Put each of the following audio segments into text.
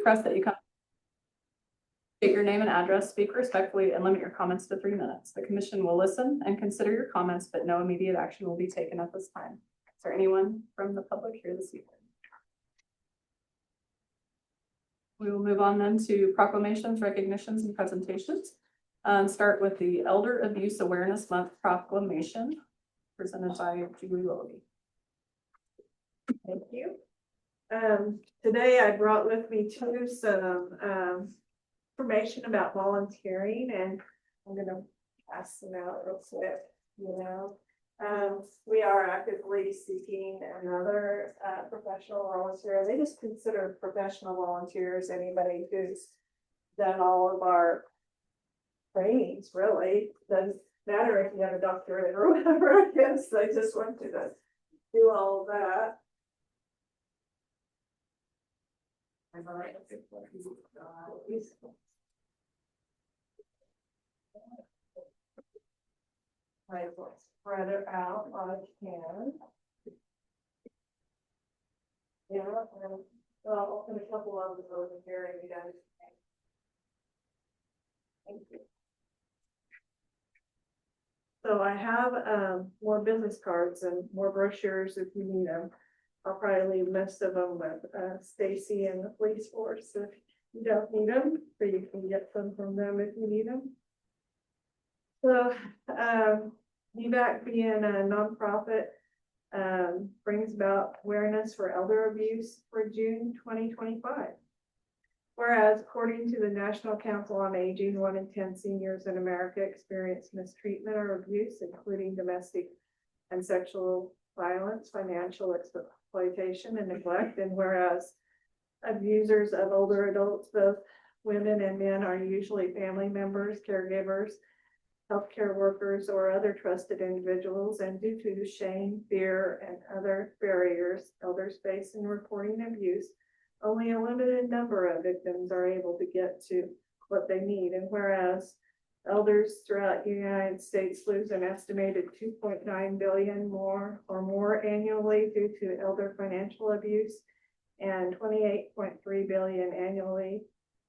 request that you come. State your name and address, speak respectfully, and limit your comments to 3 minutes. The commission will listen and consider your comments, but no immediate action will be taken at this time. Is there anyone from the public here this evening? We will move on then to proclamations, recognitions, and presentations. Start with the Elder Abuse Awareness Month proclamation presented by Julie Willoughby. Thank you. Today I brought with me too some information about volunteering, and I'm going to pass them out real quick. We are actively seeking another professional volunteer. They just consider professional volunteers anybody who's done all of our trainings, really. Doesn't matter if you have a doctorate or whatever. I guess they just want you to do all of that. I will spread it out while I can. Yeah, and I'll open a couple of them over here and you guys. Thank you. So I have more business cards and more brochures if you need them. I'll probably leave most of them with Stacy and the police force if you don't need them, or you can get some from them if you need them. So UBAC being a nonprofit brings about awareness for elder abuse for June 2025. Whereas according to the National Council on Aging, 1 in 10 seniors in America experience mistreatment or abuse, including domestic and sexual violence, financial exploitation, and neglect. And whereas abusers of older adults, both women and men, are usually family members, caregivers, healthcare workers, or other trusted individuals, and due to shame, fear, and other barriers elders face in reporting abuse, only a limited number of victims are able to get to what they need. And whereas elders throughout the United States lose an estimated $2.9 billion more annually due to elder financial abuse, and $28.3 billion annually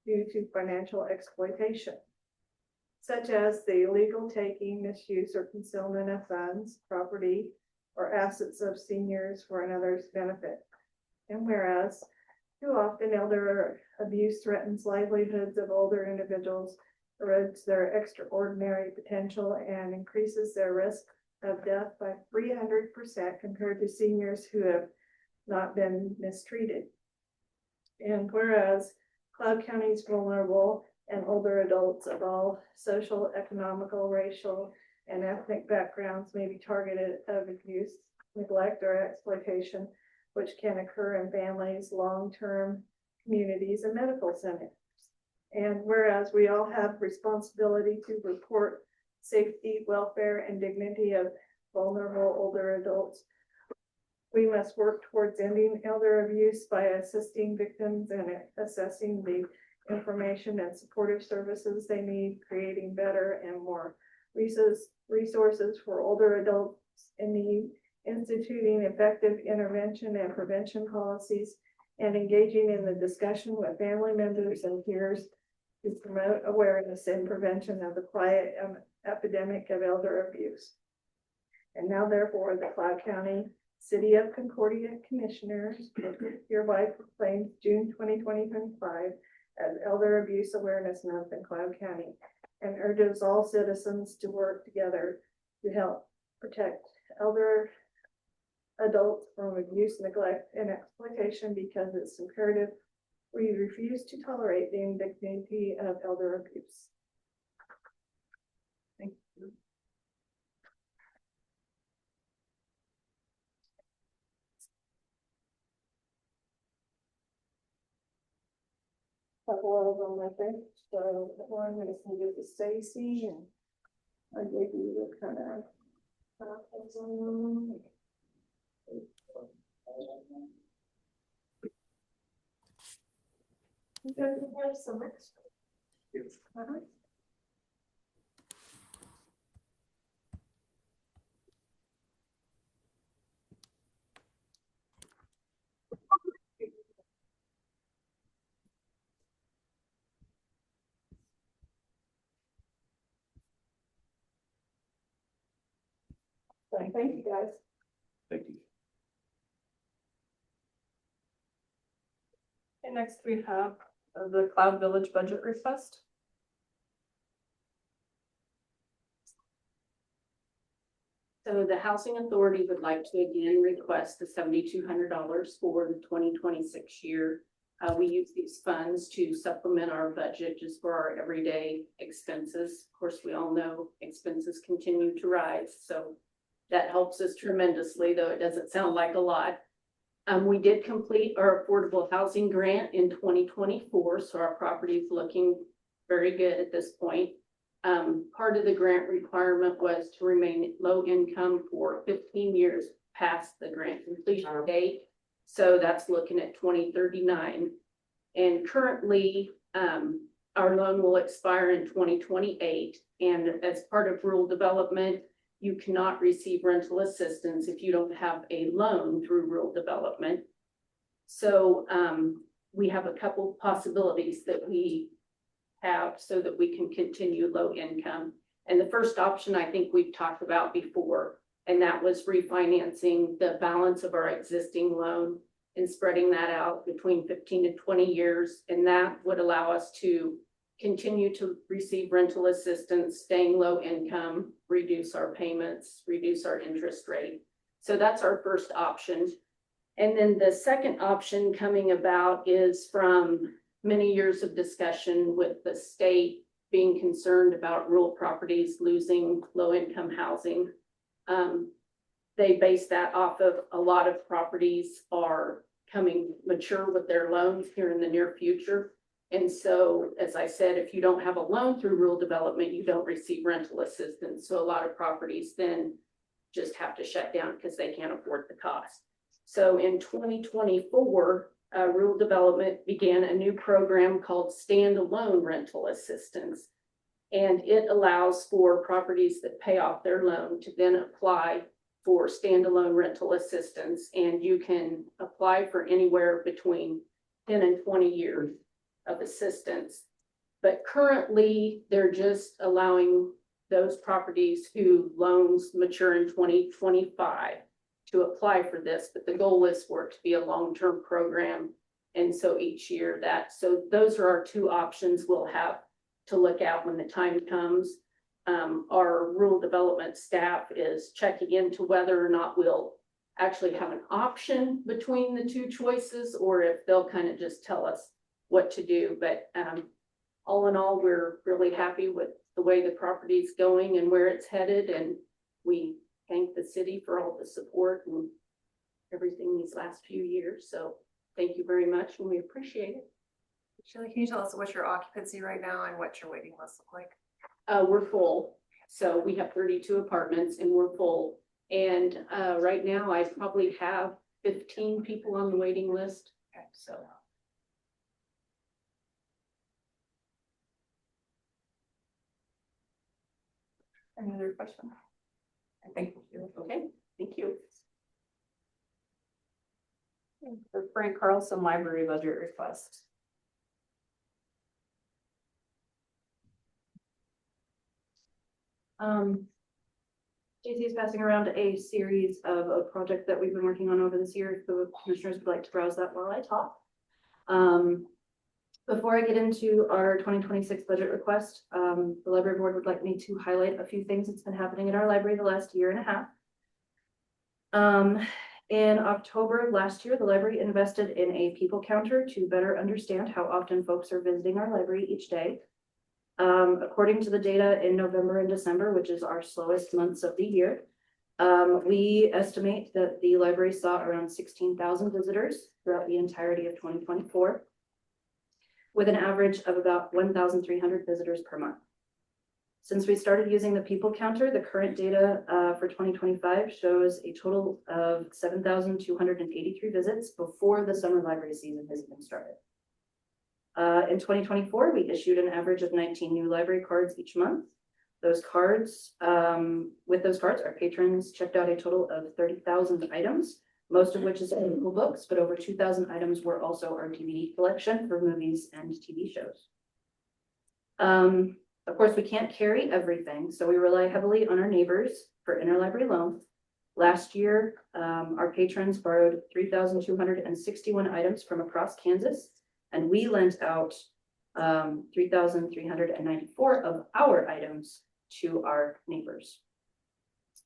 due to financial exploitation, such as the illegal taking, misuse, or concealment of funds, property, or assets of seniors for another's benefit. And whereas too often elder abuse threatens livelihoods of older individuals, erodes their extraordinary potential, and increases their risk of death by 300% compared to seniors who have not been mistreated. And whereas Cloud County's vulnerable and older adults of all social, economical, racial, and ethnic backgrounds may be targeted of abuse, neglect, or exploitation, which can occur in families, long-term communities, and medical centers. And whereas we all have responsibility to report safety, welfare, and dignity of vulnerable older adults, we must work towards ending elder abuse by assisting victims and assessing the information and supportive services they need, creating better and more resources for older adults in need, instituting effective intervention and prevention policies, and engaging in the discussion with family members and peers to promote awareness and prevention of the quiet epidemic of elder abuse. And now, therefore, the Cloud County City of Concordia Commissioners hereby proclaims June 2025 as Elder Abuse Awareness Month in Cloud County, and urges all citizens to work together to help protect elder adults from abuse, neglect, and exploitation, because it's imperative we refuse to tolerate the indignity of elder abuse. Thank you. Couple of them, I think. So one is going to give to Stacy, and I gave you the kind of you guys have some extra. Thank you, guys. Thank you. Okay, next we have the Cloud Village budget request. So the Housing Authority would like to again request the $7,200 for the 2026 year. We use these funds to supplement our budget just for our everyday expenses. Of course, we all know expenses continue to rise, so that helps us tremendously, though it doesn't sound like a lot. We did complete our affordable housing grant in 2024, so our property is looking very good at this point. Part of the grant requirement was to remain low income for 15 years past the grant completion date. So that's looking at 2039. And currently, our loan will expire in 2028. And as part of rural development, you cannot receive rental assistance if you don't have a loan through rural development. So we have a couple possibilities that we have so that we can continue low income. And the first option I think we've talked about before, and that was refinancing the balance of our existing loan and spreading that out between 15 and 20 years. And that would allow us to continue to receive rental assistance, staying low income, reduce our payments, reduce our interest rate. So that's our first option. And then the second option coming about is from many years of discussion with the state being concerned about rural properties losing low-income housing. They base that off of a lot of properties are coming mature with their loans here in the near future. And so, as I said, if you don't have a loan through rural development, you don't receive rental assistance. So a lot of properties then just have to shut down because they can't afford the cost. So in 2024, rural development began a new program called standalone rental assistance. And it allows for properties that pay off their loan to then apply for standalone rental assistance. And you can apply for anywhere between 10 and 20 years of assistance. But currently, they're just allowing those properties whose loans mature in 2025 to apply for this, but the goal is for it to be a long-term program. And so each year so those are our two options we'll have to look at when the time comes. Our rural development staff is checking into whether or not we'll actually have an option between the two choices, or if they'll kind of just tell us what to do. But all in all, we're really happy with the way the property is going and where it's headed. And we thank the city for all the support and everything these last few years. So thank you very much, and we appreciate it. Shirley, can you tell us what's your occupancy right now and what your waiting list look like? We're full. So we have 32 apartments and we're full. And right now I probably have 15 people on the waiting list. Okay. So. Any other questions? Thank you. Okay, thank you. The Frank Carlson Library budget request. JC is passing around a series of a project that we've been working on over this year. If the commissioners would like to browse that while I talk. Before I get into our 2026 budget request, the library board would like me to highlight a few things that's been happening in our library the last year and a half. In October of last year, the library invested in a people counter to better understand how often folks are visiting our library each day. According to the data in November and December, which is our slowest months of the year, we estimate that the library saw around 16,000 visitors throughout the entirety of 2024, with an average of about 1,300 visitors per month. Since we started using the people counter, the current data for 2025 shows a total of 7,283 visits before the summer library season has even started. In 2024, we issued an average of 19 new library cards each month. Those cards, with those cards, our patrons checked out a total of 30,000 items, most of which is physical books, but over 2,000 items were also our DVD collection for movies and TV shows. Of course, we can't carry everything, so we rely heavily on our neighbors for interlibrary loans. Last year, our patrons borrowed 3,261 items from across Kansas, and we lent out 3,394 of our items to our neighbors.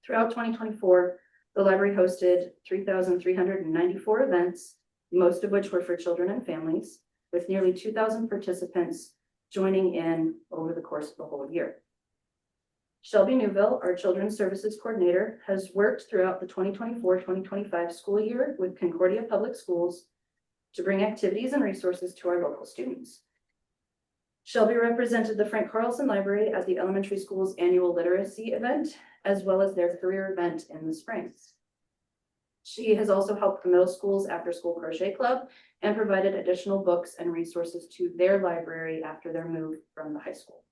Throughout 2024, the library hosted 3,394 events, most of which were for children and families, with nearly 2,000 participants joining in over the course of the whole year. Shelby Newville, our Children's Services Coordinator, has worked throughout the 2024-2025 school year with Concordia Public Schools to bring activities and resources to our local students. Shelby represented the Frank Carlson Library at the elementary school's annual literacy event, as well as their career event in the spring. She has also helped the middle school's after-school crochet club and provided additional books and resources to their library after their move from the high school.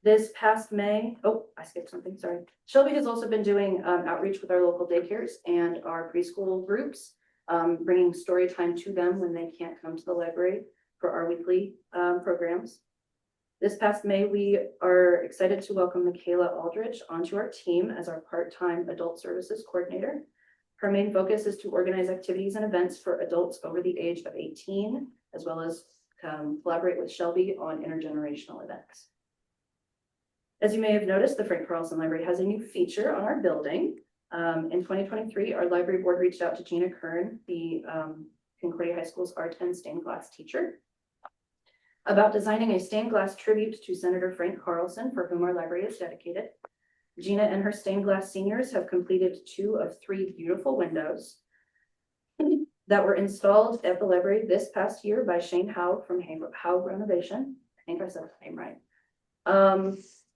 This past May, I skipped something, sorry. Shelby has also been doing outreach with our local daycares and our preschool groups, bringing story time to them when they can't come to the library for our weekly programs. This past May, we are excited to welcome Michaela Aldridge onto our team as our part-time adult services coordinator. Her main focus is to organize activities and events for adults over the age of 18, as well as collaborate with Shelby on intergenerational events. As you may have noticed, the Frank Carlson Library has a new feature on our building. In 2023, our library board reached out to Gina Kern, the Concordia High School's art and stained glass teacher, about designing a stained glass tribute to Senator Frank Carlson, for whom our library is dedicated. Gina and her stained glass seniors have completed 2 of 3 beautiful windows that were installed at the library this past year by Shane Howe from Howe Renovation. I think I said the name right.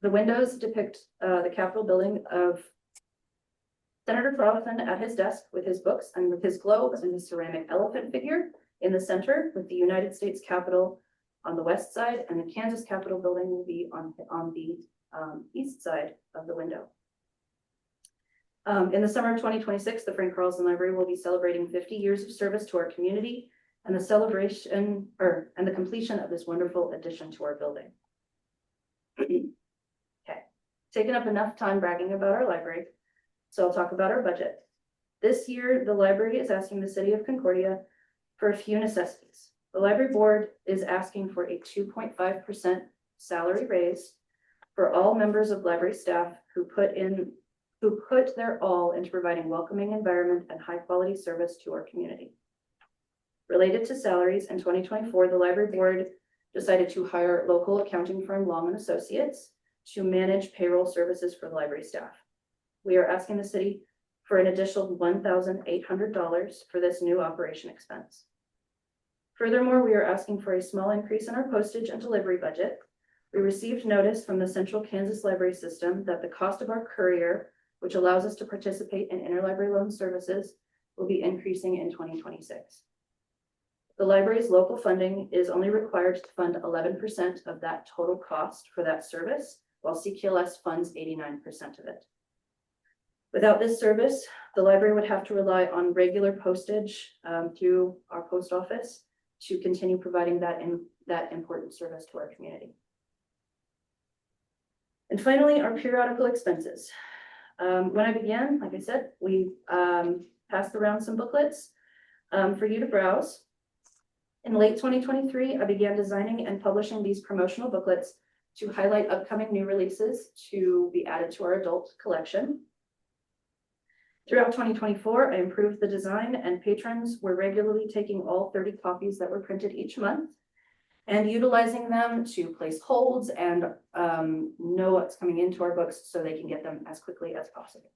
The windows depict the Capitol building of Senator Carlson at his desk with his books and with his globe and his ceramic elephant figure in the center, with the United States Capitol on the west side, and the Kansas Capitol building will be on the east side of the window. In the summer of 2026, the Frank Carlson Library will be celebrating 50 years of service to our community, and the celebration and the completion of this wonderful addition to our building. Okay, taken up enough time bragging about our library, so I'll talk about our budget. This year, the library is asking the city of Concordia for a few necessities. The library board is asking for a 2.5% salary raise for all members of library staff who put their all into providing welcoming environment and high quality service to our community. Related to salaries, in 2024, the library board decided to hire local accounting firm Long & Associates to manage payroll services for the library staff. We are asking the city for an additional $1,800 for this new operation expense. Furthermore, we are asking for a small increase in our postage and delivery budget. We received notice from the Central Kansas Library System that the cost of our courier, which allows us to participate in interlibrary loan services, will be increasing in 2026. The library's local funding is only required to fund 11% of that total cost for that service, while CKLS funds 89% of it. Without this service, the library would have to rely on regular postage through our post office to continue providing that important service to our community. And finally, our periodical expenses. When I began, like I said, we passed around some booklets for you to browse. In late 2023, I began designing and publishing these promotional booklets to highlight upcoming new releases to be added to our adult collection. Throughout 2024, I improved the design, and patrons were regularly taking all 30 copies that were printed each month and utilizing them to place holds and know what's coming into our books so they can get them as quickly as possible.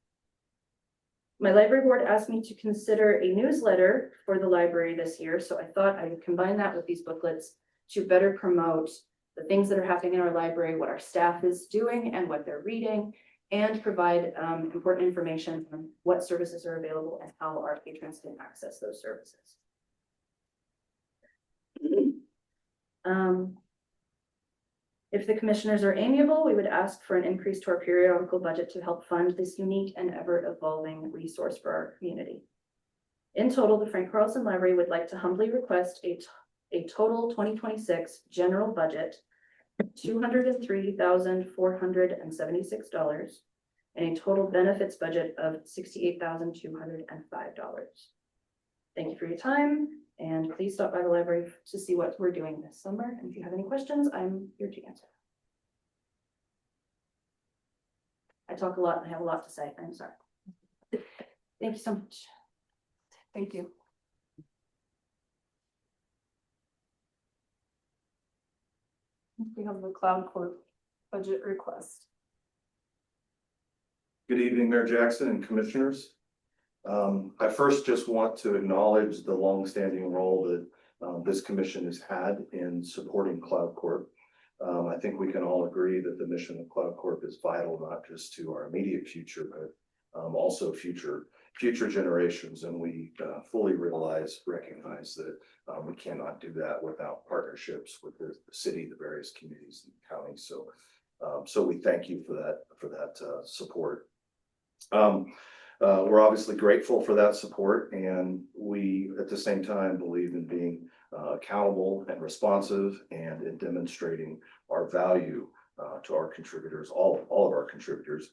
My library board asked me to consider a newsletter for the library this year, so I thought I would combine that with these booklets to better promote the things that are happening in our library, what our staff is doing and what they're reading, and provide important information on what services are available and how our patrons can access those services. If the commissioners are amiable, we would ask for an increase to our periodical budget to help fund this unique and ever-evolving resource for our community. In total, the Frank Carlson Library would like to humbly request a total 2026 general budget $203,476 and a total benefits budget of $68,205. Thank you for your time, and please stop by the library to see what we're doing this summer. And if you have any questions, I'm here to answer. I talk a lot and I have a lot to say. I'm sorry. Thank you so much. Thank you. We have the cloud court budget request. Good evening, Mayor Jackson and Commissioners. I first just want to acknowledge the longstanding role that this commission has had in supporting Cloud Corp. I think we can all agree that the mission of Cloud Corp is vital, not just to our immediate future, but also future generations. And we fully recognize that we cannot do that without partnerships with the city, the various communities, and counties. So we thank you for that support. We're obviously grateful for that support, and we at the same time believe in being accountable and responsive, and in demonstrating our value to our contributors, all of our contributors,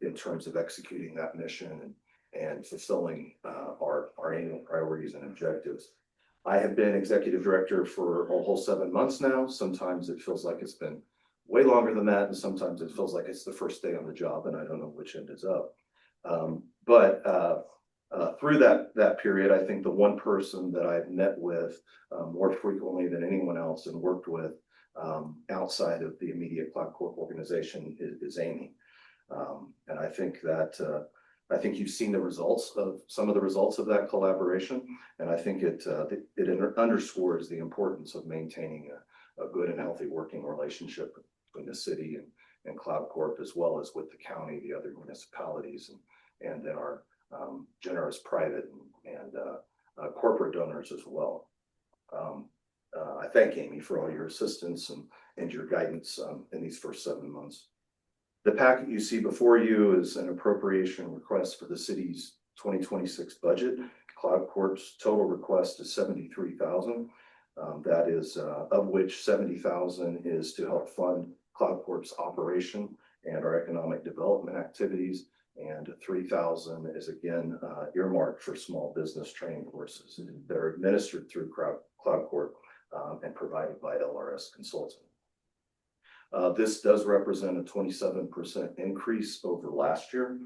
in terms of executing that mission and fulfilling our annual priorities and objectives. I have been executive director for a whole 7 months now. Sometimes it feels like it's been way longer than that, and sometimes it feels like it's the first day on the job, and I don't know which end is up. Through that period, I think the one person that I've met with more frequently than anyone else and worked with outside of the immediate Cloud Corp organization is Amy. And I think you've seen some of the results of that collaboration, and I think it underscores the importance of maintaining a good and healthy working relationship between the city and Cloud Corp, as well as with the county, the other municipalities, and then our generous private and corporate donors as well. I thank Amy for all your assistance and your guidance in these first 7 months. The packet you see before you is an appropriation request for the city's 2026 budget. Cloud Corp's total request is $73,000. That is of which $70,000 is to help fund Cloud Corp's operation and our economic development activities, and $3,000 is again earmarked for small business training courses that are administered through Cloud Corp and provided by LRS Consulting. This does represent a 27% increase over last year.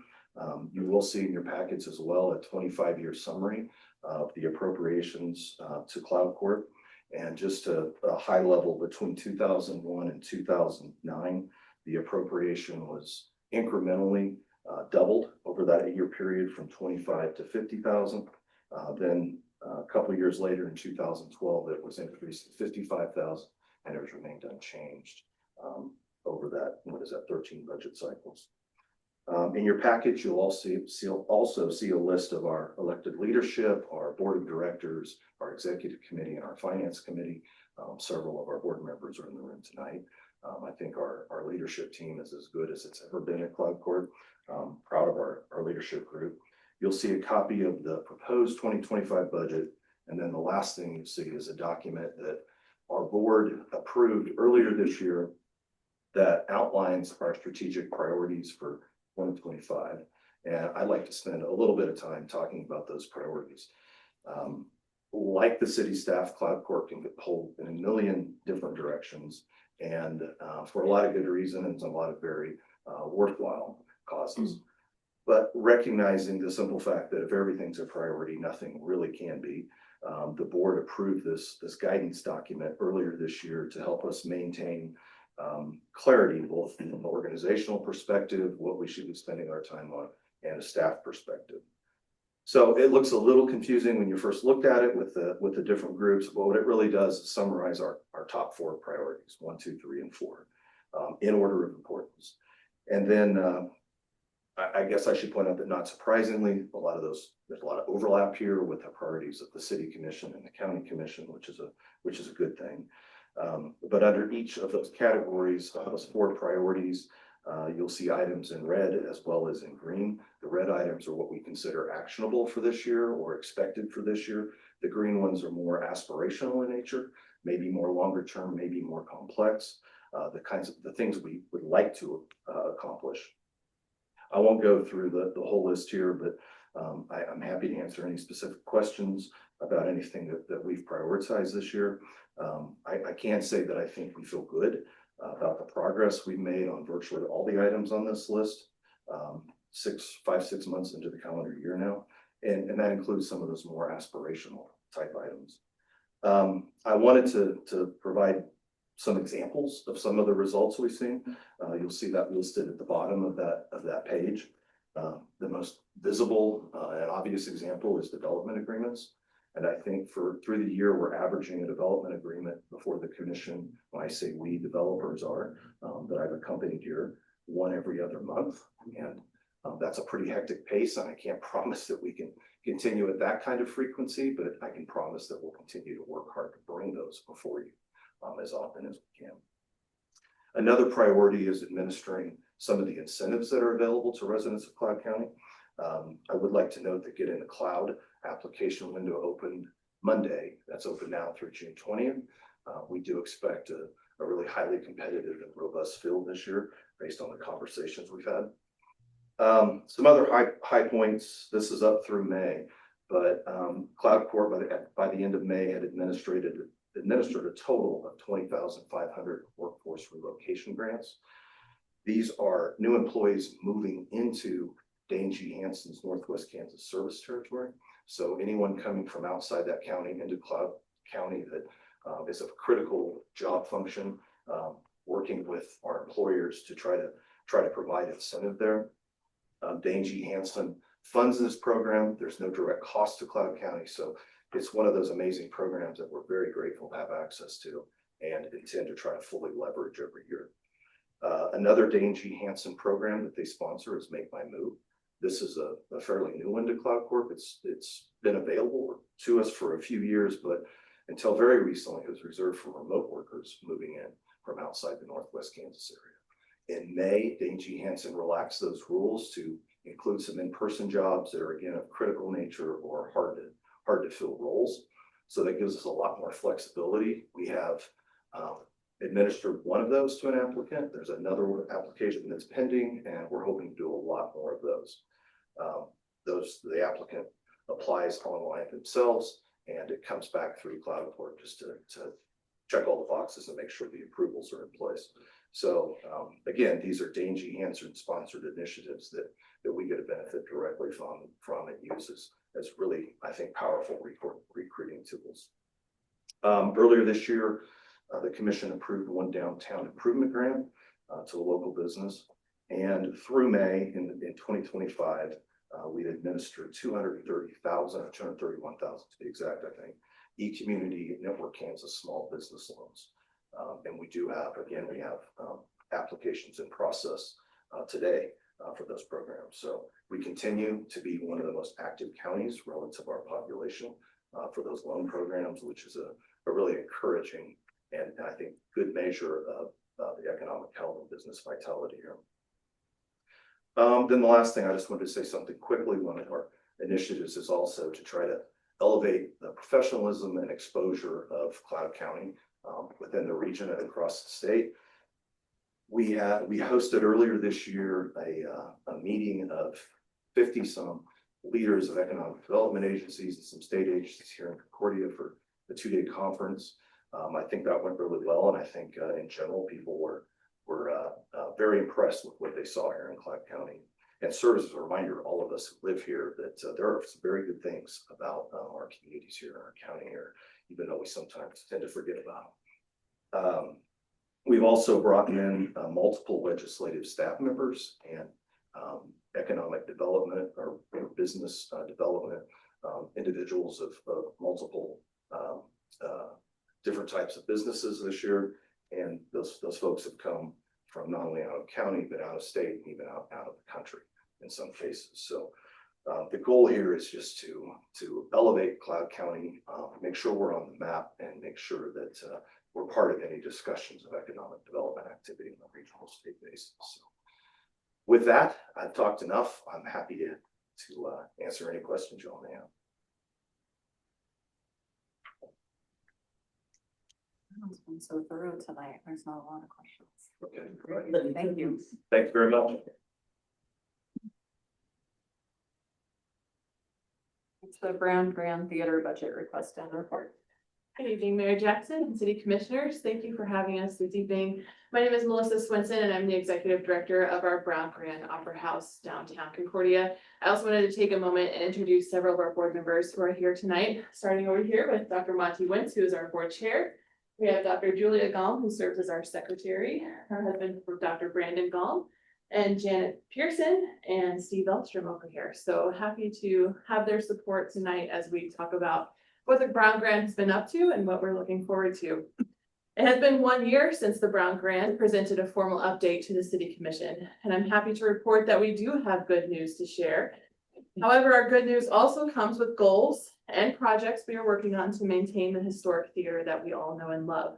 You will see in your packets as well a 25-year summary of the appropriations to Cloud Corp. And just a high level, between 2001 and 2009, the appropriation was incrementally doubled over that 8-year period from 25 to 50,000. Then a couple of years later in 2012, it was increased to 55,000, and it has remained unchanged over that 13 budget cycles. In your package, you'll also see a list of our elected leadership, our board of directors, our executive committee, and our finance committee. Several of our board members are in the room tonight. I think our leadership team is as good as it's ever been at Cloud Corp. Proud of our leadership group. You'll see a copy of the proposed 2025 budget, and then the last thing you see is a document that our board approved earlier this year that outlines our strategic priorities for 2025. And I'd like to spend a little bit of time talking about those priorities. Like the city staff, Cloud Corp can get pulled in a million different directions, and for a lot of good reason and a lot of very worthwhile causes. But recognizing the simple fact that if everything's a priority, nothing really can be. The board approved this guidance document earlier this year to help us maintain clarity, both from an organizational perspective, what we should be spending our time on, and a staff perspective. So it looks a little confusing when you first looked at it with the different groups, but what it really does is summarize our top 4 priorities, 1, 2, 3, and 4, in order of importance. And then I guess I should point out that, not surprisingly, there's a lot of overlap here with the priorities of the city commission and the county commission, which is a good thing. But under each of those categories, those 4 priorities, you'll see items in red as well as in green. The red items are what we consider actionable for this year or expected for this year. The green ones are more aspirational in nature, maybe more longer term, maybe more complex, the things we would like to accomplish. I won't go through the whole list here, but I'm happy to answer any specific questions about anything that we've prioritized this year. I can say that I think we feel good about the progress we've made on virtually all the items on this list. 6 months into the calendar year now, and that includes some of those more aspirational type items. I wanted to provide some examples of some of the results we've seen. You'll see that listed at the bottom of that page. The most visible and obvious example is development agreements. And I think through the year, we're averaging a development agreement before the commission. When I say we, developers are, that I've accompanied here, one every other month. And that's a pretty hectic pace, and I can't promise that we can continue at that kind of frequency, but I can promise that we'll continue to work hard to bring those before you as often as we can. Another priority is administering some of the incentives that are available to residents of Cloud County. I would like to note that Get in the Cloud application window opened Monday. That's open now through June 20th. We do expect a really highly competitive and robust field this year based on the conversations we've had. Some other high points. This is up through May, but Cloud Corp by the end of May had administered a total of 20,500 workforce relocation grants. These are new employees moving into Dane G. Hanson's Northwest Kansas service territory. So anyone coming from outside that county into Cloud County that is a critical job function, working with our employers to try to provide incentive there. Dane G. Hanson funds this program. There's no direct cost to Cloud County. So it's one of those amazing programs that we're very grateful to have access to and intend to try to fully leverage every year. Another Dane G. Hanson program that they sponsor is Make My Move. This is a fairly new one to Cloud Corp. It's been available to us for a few years, but until very recently, it was reserved for remote workers moving in from outside the Northwest Kansas area. In May, Dane G. Hanson relaxed those rules to include some in-person jobs that are again of critical nature or hard to fill roles. So that gives us a lot more flexibility. We have administered one of those to an applicant. There's another application that's pending, and we're hoping to do a lot more of those. The applicant applies online themselves, and it comes back through Cloud Corp just to check all the boxes and make sure the approvals are in place. So again, these are Dane G. Hanson sponsored initiatives that we get a benefit directly from and uses as really, I think, powerful recruiting tools. Earlier this year, the commission approved one downtown improvement grant to a local business. And through May in 2025, we administered 230,000 or 231,000 to be exact, I think, E-Community Network Kansas small business loans. And we have applications in process today for those programs. So we continue to be one of the most active counties relative to our population for those loan programs, which is a really encouraging and I think good measure of the economic health and business vitality here. Then the last thing, I just wanted to say something quickly. One of our initiatives is also to try to elevate the professionalism and exposure of Cloud County within the region and across the state. We hosted earlier this year a meeting of 50 some leaders of economic development agencies and some state agencies here in Concordia for the 2-day conference. I think that went really well, and I think in general people were very impressed with what they saw here in Cloud County. And serves as a reminder to all of us who live here that there are some very good things about our communities here in our county here, even though we sometimes tend to forget about them. We've also brought in multiple legislative staff members and economic development or business development individuals of multiple different types of businesses this year. And those folks have come from not only out of county, but out of state, and even out of the country in some cases. So the goal here is just to elevate Cloud County, make sure we're on the map, and make sure that we're part of any discussions of economic development activity on a regional state basis. So with that, I've talked enough. I'm happy to answer any questions you all may have. It's been so thorough tonight. There's not a lot of questions. Okay, great. Thank you. Thanks very much. It's the Brown Grand Theater budget request and report. Good evening, Mayor Jackson and City Commissioners. Thank you for having us this evening. My name is Melissa Swinson and I'm the Executive Director of our Brown Grand Opera House downtown Concordia. I also wanted to take a moment and introduce several of our board members who are here tonight, starting over here with Dr. Monty Wentz, who is our board chair. We have Dr. Julia Gall, who serves as our secretary, her husband, Dr. Brandon Gall, and Janet Pearson and Steve Elstrom over here. So happy to have their support tonight as we talk about what the Brown Grand has been up to and what we're looking forward to. It has been 1 year since the Brown Grand presented a formal update to the City Commission, and I'm happy to report that we do have good news to share. However, our good news also comes with goals and projects we are working on to maintain the historic theater that we all know and love.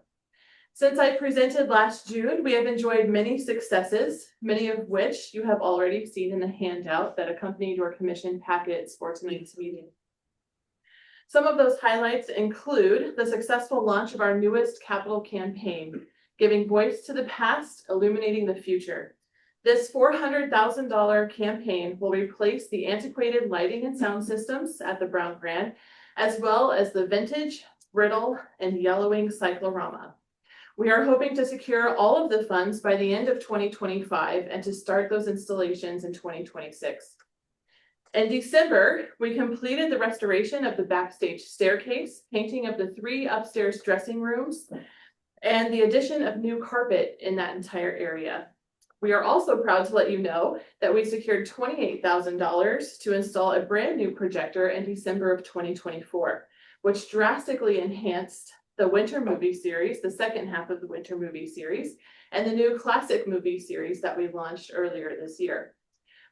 Since I presented last June, we have enjoyed many successes, many of which you have already seen in the handout that accompanied your commission packets for tonight's meeting. Some of those highlights include the successful launch of our newest capital campaign, Giving Voice to the Past, Illuminating the Future. This $400,000 campaign will replace the antiquated lighting and sound systems at the Brown Grand, as well as the vintage, brittle, and yellowing cyclorama. We are hoping to secure all of the funds by the end of 2025 and to start those installations in 2026. In December, we completed the restoration of the backstage staircase, painting of the 3 upstairs dressing rooms, and the addition of new carpet in that entire area. We are also proud to let you know that we secured $28,000 to install a brand new projector in December of 2024, which drastically enhanced the winter movie series, the second half of the winter movie series, and the new classic movie series that we launched earlier this year.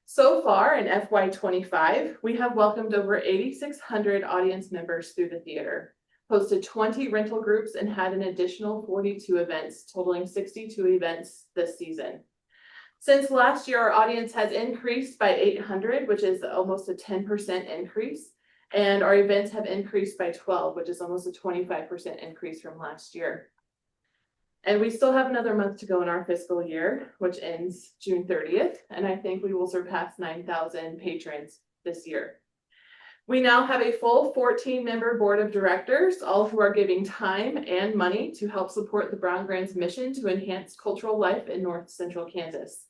So far in FY25, we have welcomed over 8,600 audience members through the theater, hosted 20 rental groups, and had an additional 42 events, totaling 62 events this season. Since last year, our audience has increased by 800, which is almost a 10% increase, and our events have increased by 12, which is almost a 25% increase from last year. And we still have another month to go in our fiscal year, which ends June 30th, and I think we will surpass 9,000 patrons this year. We now have a full 14-member board of directors, all who are giving time and money to help support the Brown Grand's mission to enhance cultural life in North Central Kansas.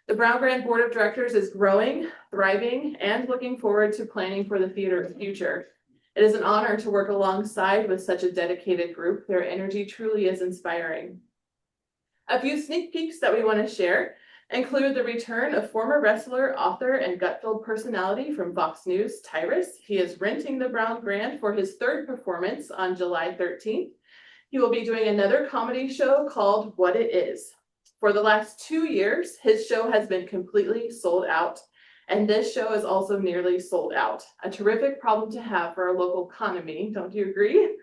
The Brown Grand Board of Directors is growing, thriving, and looking forward to planning for the theater's future. It is an honor to work alongside with such a dedicated group. Their energy truly is inspiring. A few sneak peeks that we want to share include the return of former wrestler, author, and gut-filled personality from Fox News, Tyrus. He is renting the Brown Grand for his 3rd performance on July 13th. He will be doing another comedy show called What It Is. For the last 2 years, his show has been completely sold out, and this show is also nearly sold out. A terrific problem to have for our local economy, don't you agree?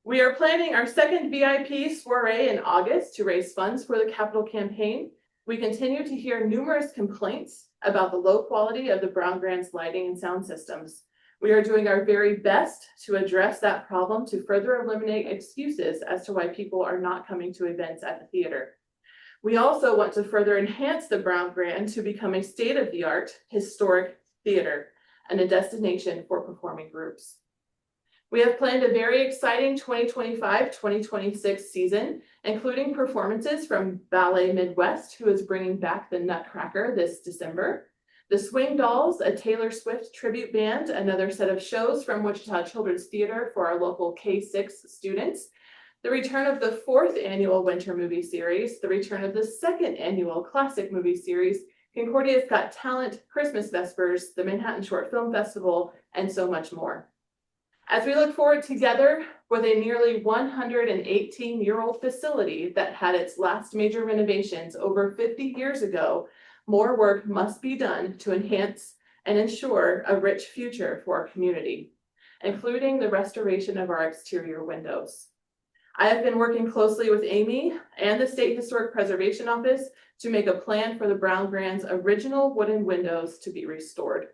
We are planning our 2nd VIP soiree in August to raise funds for the capital campaign. We continue to hear numerous complaints about the low quality of the Brown Grand's lighting and sound systems. We are doing our very best to address that problem to further eliminate excuses as to why people are not coming to events at the theater. We also want to further enhance the Brown Grand to become a state-of-the-art historic theater and a destination for performing groups. We have planned a very exciting 2025-2026 season, including performances from Ballet Midwest, who is bringing back the Nutcracker this December, the Swing Dolls, a Taylor Swift tribute band, another set of shows from Wichita Children's Theater for our local K-6 students, the return of the 4th annual winter movie series, the return of the 2nd annual classic movie series, Concordia's Got Talent, Christmas Vespers, the Manhattan Short Film Festival, and so much more. As we look forward together with a nearly 118-year-old facility that had its last major renovations over 50 years ago, more work must be done to enhance and ensure a rich future for our community, including the restoration of our exterior windows. I have been working closely with Amy and the State Historic Preservation Office to make a plan for the Brown Grand's original wooden windows to be restored.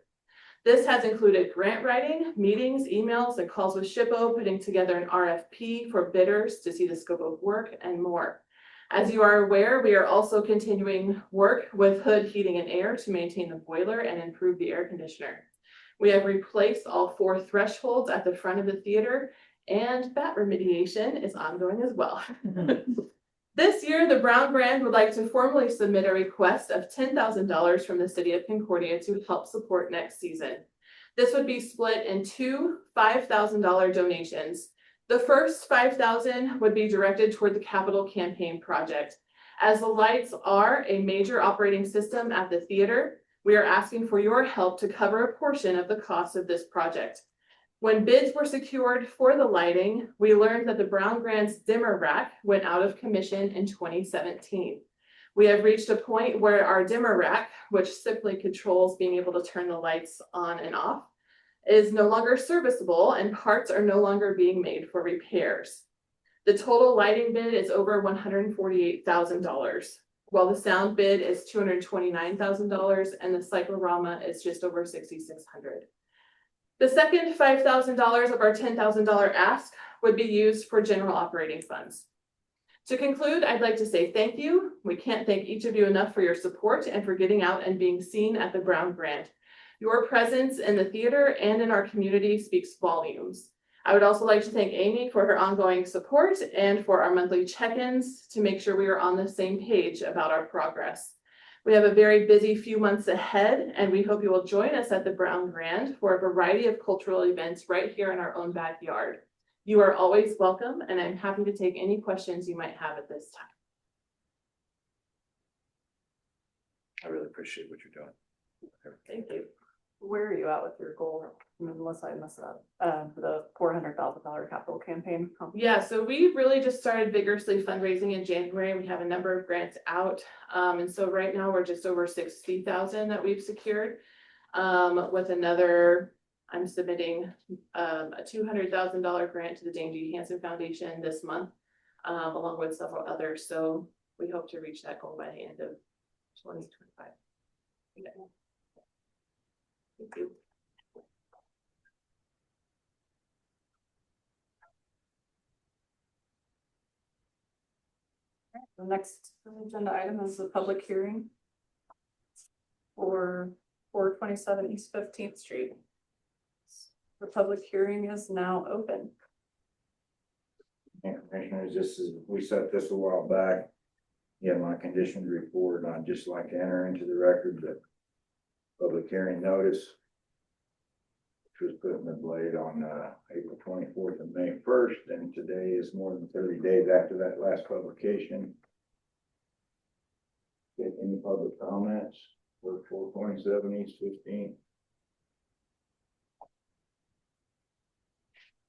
This has included grant writing, meetings, emails, and calls with SHPO, putting together an RFP for bidders to see the scope of work and more. As you are aware, we are also continuing work with Hood Heating and Air to maintain the boiler and improve the air conditioner. We have replaced all 4 thresholds at the front of the theater, and bat remediation is ongoing as well. This year, the Brown Brand would like to formally submit a request of $10,000 from the city of Concordia to help support next season. This would be split in 2 $5,000 donations. The first $5,000 would be directed toward the capital campaign project. As the lights are a major operating system at the theater, we are asking for your help to cover a portion of the cost of this project. When bids were secured for the lighting, we learned that the Brown Grand's dimmer rack went out of commission in 2017. We have reached a point where our dimmer rack, which simply controls being able to turn the lights on and off, is no longer serviceable and parts are no longer being made for repairs. The total lighting bid is over $148,000, while the sound bid is $229,000 and the cyclorama is just over $6,600. The second $5,000 of our $10,000 ask would be used for general operating funds. To conclude, I'd like to say thank you. We can't thank each of you enough for your support and for getting out and being seen at the Brown Grant. Your presence in the theater and in our community speaks volumes. I would also like to thank Amy for her ongoing support and for our monthly check-ins to make sure we are on the same page about our progress. We have a very busy few months ahead, and we hope you will join us at the Brown Grand for a variety of cultural events right here in our own backyard. You are always welcome, and I'm happy to take any questions you might have at this time. I really appreciate what you're doing. Thank you. Where are you at with your goal? Unless I messed it up, the $400,000 capital campaign. Yeah, so we really just started vigorously fundraising in January. We have a number of grants out. And so right now we're just over 60,000 that we've secured. With another, I'm submitting a $200,000 grant to the Dame Judy Hansen Foundation this month, along with several others. So we hope to reach that goal by the end of 2025. Yeah. Thank you. The next agenda item is the public hearing for 427 East 15th Street. The public hearing is now open. Yeah, Commissioners, we set this a while back. Yeah, my conditions report, and I'd just like to enter into the record the public hearing notice, which was put in the blade on April 24th and May 1st, and today is more than 30 days after that last publication. Get any public comments for 427 East 15th?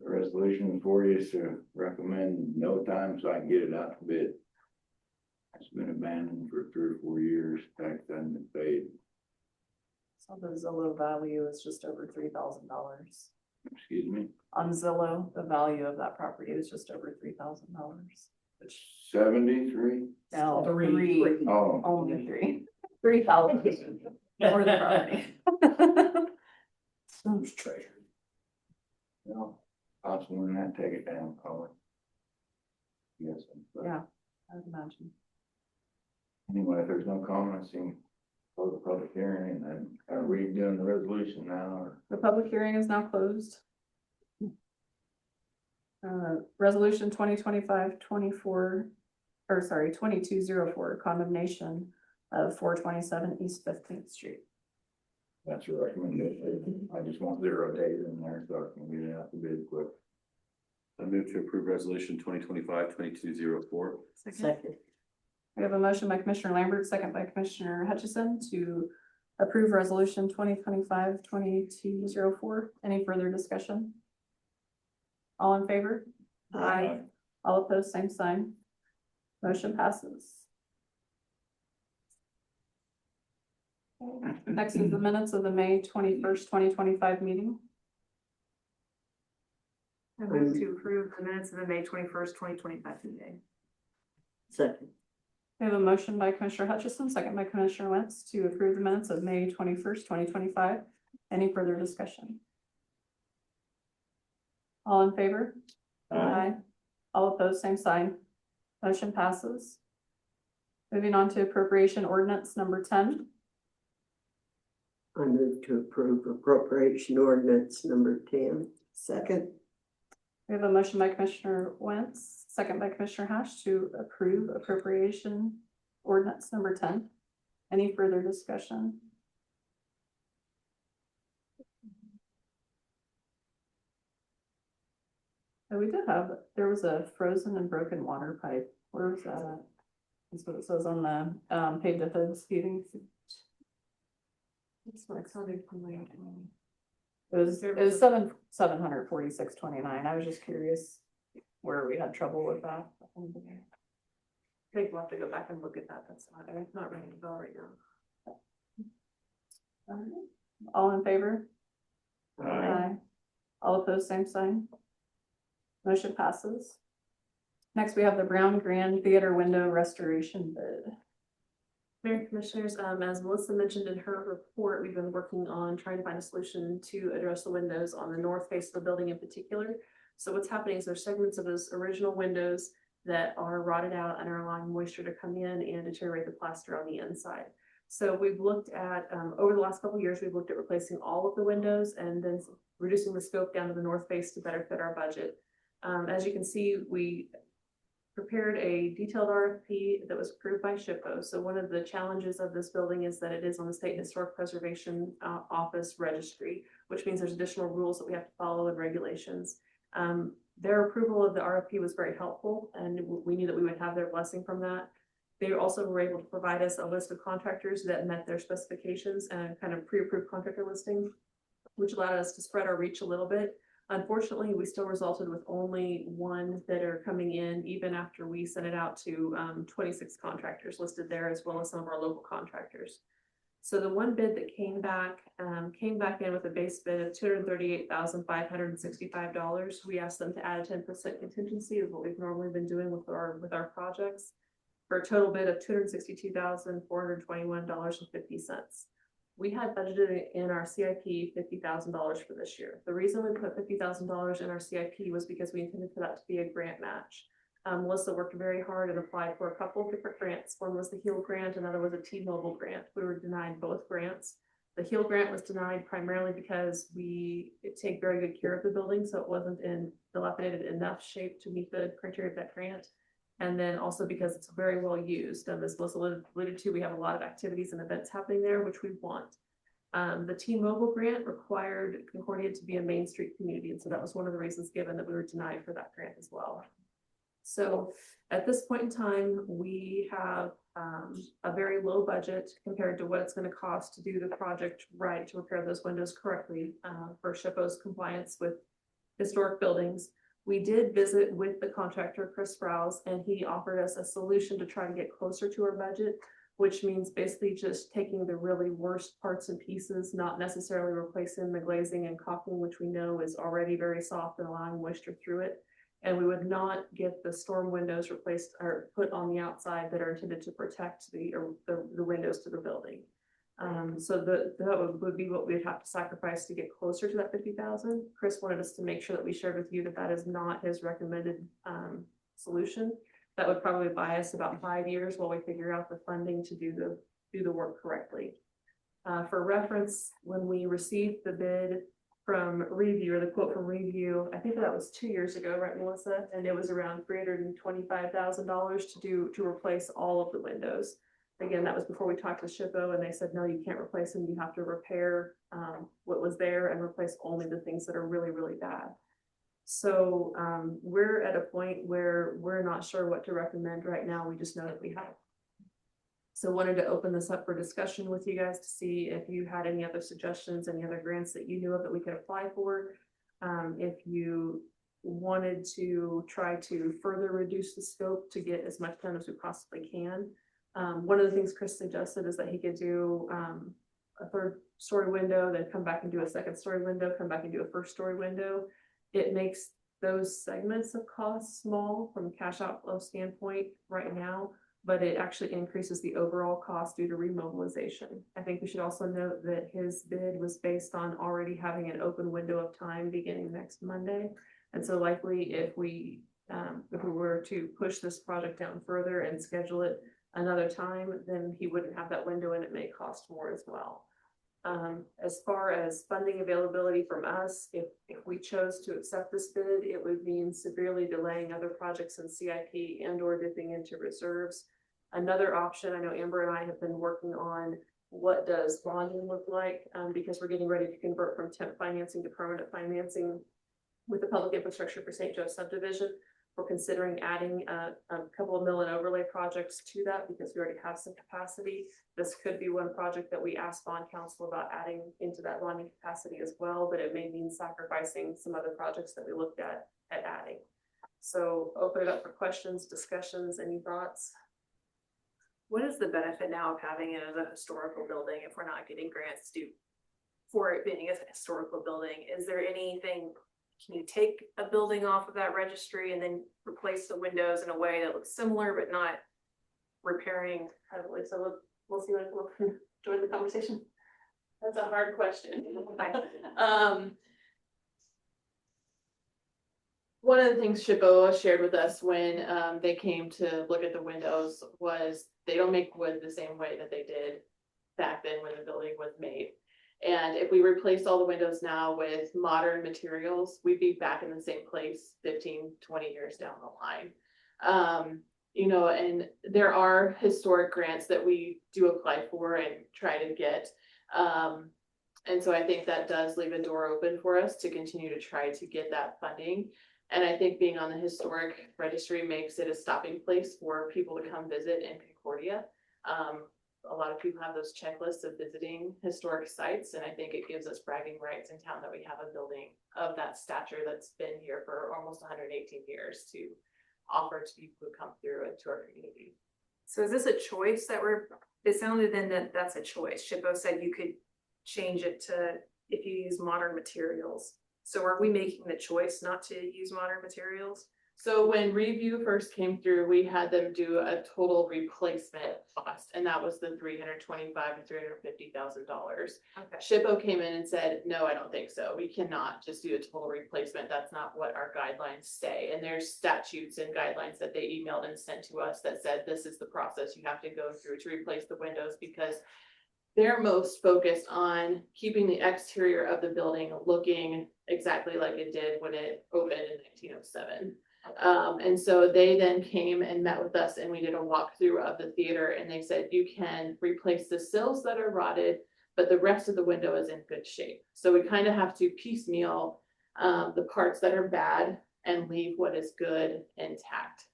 The resolution for you is to recommend no time so I can get it out to bid. It's been abandoned for 3 or 4 years, tax hasn't been paid. So the Zillow value is just over $3,000. Excuse me? On Zillow, the value of that property is just over $3,000. It's 73? No, Three. three, Oh. only 3,000 for the property. Who's treasurer? No, possible when that, take it down, call it. Yes. Yeah, I would imagine. Anyway, if there's no comments, you can close the public hearing, and then are we doing the resolution now, or? The public hearing is now closed. Resolution 2204, condemnation of 427 East 15th Street. That's your recommendation. I just want 0 days in there so I can get it out the bid quick. I move to approve resolution 2025-2204. Second. We have a motion by Commissioner Lambert, second by Commissioner Hutchison to approve resolution 2025-2204. Any further discussion? All in favor? Aye. All opposed, same sign. Motion passes. Next is the minutes of the May 21st, 2025 meeting. I move to approve the minutes of the May 21st, 2025 meeting. Second. We have a motion by Commissioner Hutchison, second by Commissioner Wentz to approve the minutes of May 21st, 2025. Any further discussion? All in favor? Aye. All opposed, same sign. Motion passes. Moving on to appropriation ordinance number 10. I move to approve appropriation ordinance number 10. Second. We have a motion by Commissioner Wentz, second by Commissioner Hash to approve appropriation ordinance number 10. Any further discussion? Oh, we did have, there was a frozen and broken water pipe. Where was that at? That's what it says on the page of the speeding. It's what sounded familiar to me. It was 746.29. I was just curious where we had trouble with that. I think we'll have to go back and look at that. That's not ringing the bell right now. All in favor? Aye. All opposed, same sign. Motion passes. Next, we have the Brown Grand Theater window restoration bid. Mayor and Commissioners, as Melissa mentioned in her report, we've been working on trying to find a solution to address the windows on the north face of the building in particular. So what's happening is there's segments of those original windows that are rotted out and are allowing moisture to come in and deteriorate the plaster on the inside. So we've looked at, over the last couple of years, we've looked at replacing all of the windows and then reducing the scope down to the north face to better fit our budget. As you can see, we prepared a detailed RFP that was approved by SHPO. So one of the challenges of this building is that it is on the State Historic Preservation Office registry, which means there's additional rules that we have to follow and regulations. Their approval of the RFP was very helpful, and we knew that we would have their blessing from that. They also were able to provide us a list of contractors that met their specifications and kind of pre-approved contractor listing, which allowed us to spread our reach a little bit. Unfortunately, we still resulted with only one bidder coming in, even after we sent it out to 26 contractors listed there, as well as some of our local contractors. So the one bid that came back in with a base bid of $238,565. We asked them to add a 10% contingency of what we've normally been doing with our projects, for a total bid of $262,421.50. We had budgeted in our CIP $50,000 for this year. The reason we put $50,000 in our CIP was because we intended for that to be a grant match. Melissa worked very hard and applied for a couple of different grants. One was the HEAL grant, another was a T-Mobile grant. We were denied both grants. The HEAL grant was denied primarily because we take very good care of the building, so it wasn't in dilapidated enough shape to meet the criteria of that grant. And then also because it's very well used. And as Melissa alluded to, we have a lot of activities and events happening there, which we want. The T-Mobile grant required Concordia to be a Main Street community. And so that was one of the reasons given that we were denied for that grant as well. So at this point in time, we have a very low budget compared to what it's going to cost to do the project right, to repair those windows correctly for SHPO's compliance with historic buildings. We did visit with the contractor, Chris Sprouse, and he offered us a solution to try to get closer to our budget, which means basically just taking the really worst parts and pieces, not necessarily replacing the glazing and caulking, which we know is already very soft and allowing moisture through it. And we would not get the storm windows replaced or put on the outside that are intended to protect the windows to the building. So that would be what we'd have to sacrifice to get closer to that 50,000. Chris wanted us to make sure that we shared with you that that is not his recommended solution. That would probably buy us about 5 years while we figure out the funding to do the work correctly. For reference, when we received the bid from Review, or the quote from Review, I think that was 2 years ago, right, Melissa? And it was around $325,000 to replace all of the windows. Again, that was before we talked to SHPO, and they said, no, you can't replace them. You have to repair what was there and replace only the things that are really, really bad. So we're at a point where we're not sure what to recommend right now. We just know that we have. So wanted to open this up for discussion with you guys to see if you had any other suggestions, any other grants that you knew of that we could apply for. If you wanted to try to further reduce the scope to get as much done as we possibly can. One of the things Chris suggested is that he could do a 3rd-story window, then come back and do a 2nd-story window, come back and do a 1st-story window. It makes those segments of cost small from a cash outflow standpoint right now, but it actually increases the overall cost due to remobilization. I think we should also note that his bid was based on already having an open window of time beginning next Monday. And so likely if we were to push this project down further and schedule it another time, then he wouldn't have that window and it may cost more as well. As far as funding availability from us, if we chose to accept this bid, it would mean severely delaying other projects in CIP and or dipping into reserves. Another option, I know Amber and I have been working on what does bonding look like, because we're getting ready to convert from temp financing to permanent financing with the public infrastructure for St. Joe subdivision. We're considering adding a couple of mill and overlay projects to that because we already have some capacity. This could be one project that we ask bond council about adding into that bonding capacity as well, but it may mean sacrificing some other projects that we looked at adding. So open it up for questions, discussions, any thoughts? What is the benefit now of having it as a historical building if we're not getting grants to for it being a historical building? Is there anything, can you take a building off of that registry and then replace the windows in a way that looks similar but not repairing heavily? So we'll see what we'll join the conversation. That's a hard question. One of the things SHPO shared with us when they came to look at the windows was they don't make wood the same way that they did back then when the building was made. And if we replaced all the windows now with modern materials, we'd be back in the same place 15, 20 years down the line. You know, and there are historic grants that we do apply for and try to get. And so I think that does leave a door open for us to continue to try to get that funding. And I think being on the historic registry makes it a stopping place for people to come visit in Concordia. A lot of people have those checklists of visiting historic sites, and I think it gives us bragging rights in town that we have a building of that stature that's been here for almost 118 years to offer to people who come through and to our community. So is this a choice that it sounded then that that's a choice. SHPO said you could change it to if you use modern materials. So are we making the choice not to use modern materials? So when review first came through, we had them do a total replacement cost, and that was the $325,000 to $350,000. Okay. SHPO came in and said, no, I don't think so. We cannot just do a total replacement. That's not what our guidelines say. And there's statutes and guidelines that they emailed and sent to us that said, this is the process you have to go through to replace the windows, because they're most focused on keeping the exterior of the building looking exactly like it did when it opened in 1907. And so they then came and met with us and we did a walkthrough of the theater, and they said, you can replace the sills that are rotted, but the rest of the window is in good shape. So we kind of have to piecemeal the parts that are bad and leave what is good intact.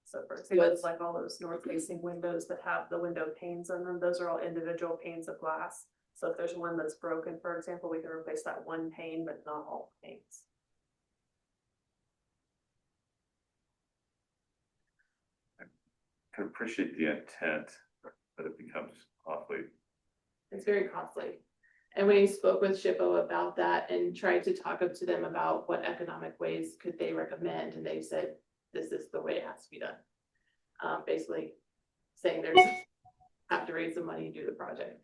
So for example, it's like all those north facing windows that have the window panes on them, those are all individual panes of glass. So if there's one that's broken, for example, we can replace that one pane, but not all panes. I appreciate the intent, but it becomes awfully. It's very costly. And we spoke with SHPO about that and tried to talk up to them about what economic ways could they recommend. And they said, this is the way it has to be done. Basically saying there's have to raise some money and do the project.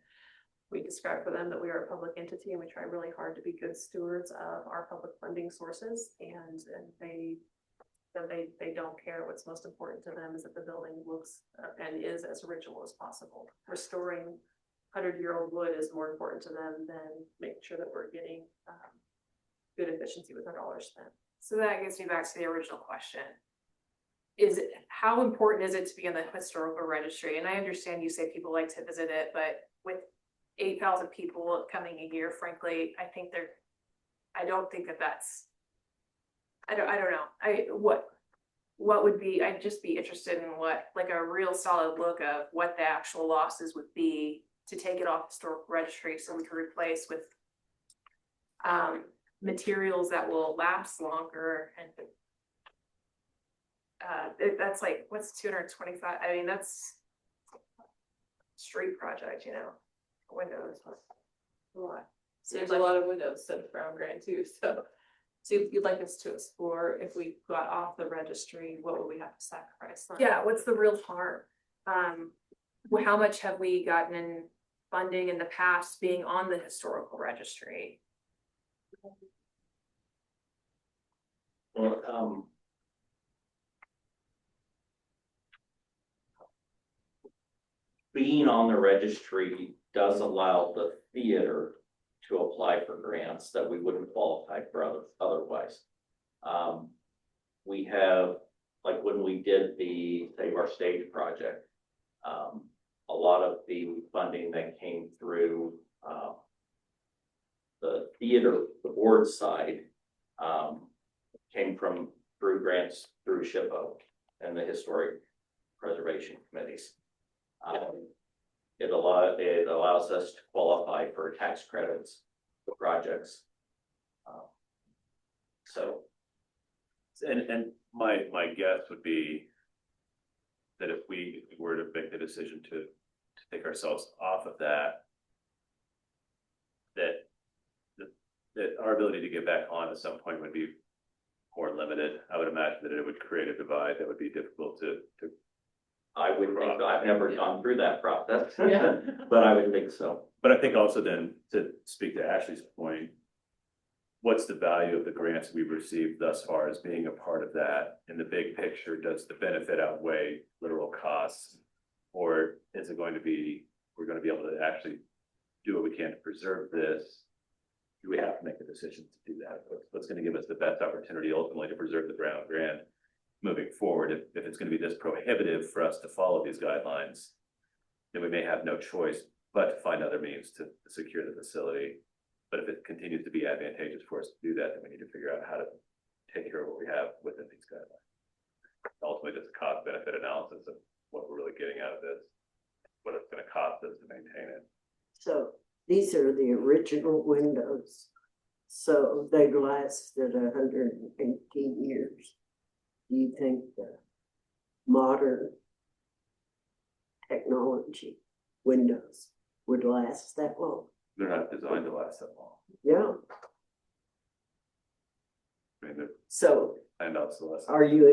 We describe for them that we are a public entity and we try really hard to be good stewards of our public funding sources, and they don't care. What's most important to them is that the building looks and is as original as possible. Restoring 100-year-old wood is more important to them than making sure that we're getting good efficiency with our dollars spent. So that gets me back to the original question. How important is it to be in the historical registry? And I understand you say people like to visit it, but with 8,000 people coming a year, frankly, I don't think that's, I don't know. What would be, I'd just be interested in what, like a real solid look of what the actual losses would be to take it off historical registry so we can replace with materials that will last longer. And that's like, what's 225? I mean, that's street project, you know, windows. A lot. So there's a lot of windows to the Brown grant too. So you'd like us to explore if we got off the registry, what would we have to sacrifice? Yeah, what's the real harm? How much have we gotten in funding in the past being on the historical registry? Well, being on the registry does allow the theater to apply for grants that we wouldn't qualify for otherwise. We have, like when we did the Save Our Stage project, a lot of the funding that came through the theater, the board side, came through grants through SHPO and the historic preservation committees. It allows us to qualify for tax credits for projects. So. And my guess would be that if we were to make the decision to take ourselves off of that, that our ability to get back on at some point would be more limited. I would imagine that it would create a divide that would be difficult to. I would think so. I've never gone through that process, Yeah. but I would think so. But I think also then, to speak to Ashley's point, what's the value of the grants we've received thus far as being a part of that? In the big picture, does the benefit outweigh literal costs? Or is it going to be, we're going to be able to actually do what we can to preserve this? Do we have to make a decision to do that? What's going to give us the best opportunity ultimately to preserve the Brown Grant moving forward? If it's going to be this prohibitive for us to follow these guidelines, then we may have no choice but to find other means to secure the facility. But if it continues to be advantageous for us to do that, then we need to figure out how to take care of what we have within these guidelines. Ultimately, just a cost benefit analysis of what we're really getting out of this, what it's going to cost us to maintain it. So these are the original windows. So they lasted 118 years. Do you think the modern technology windows would last that long? They're not designed to last that long. Yeah. I mean, they're So planned obsolescence. are you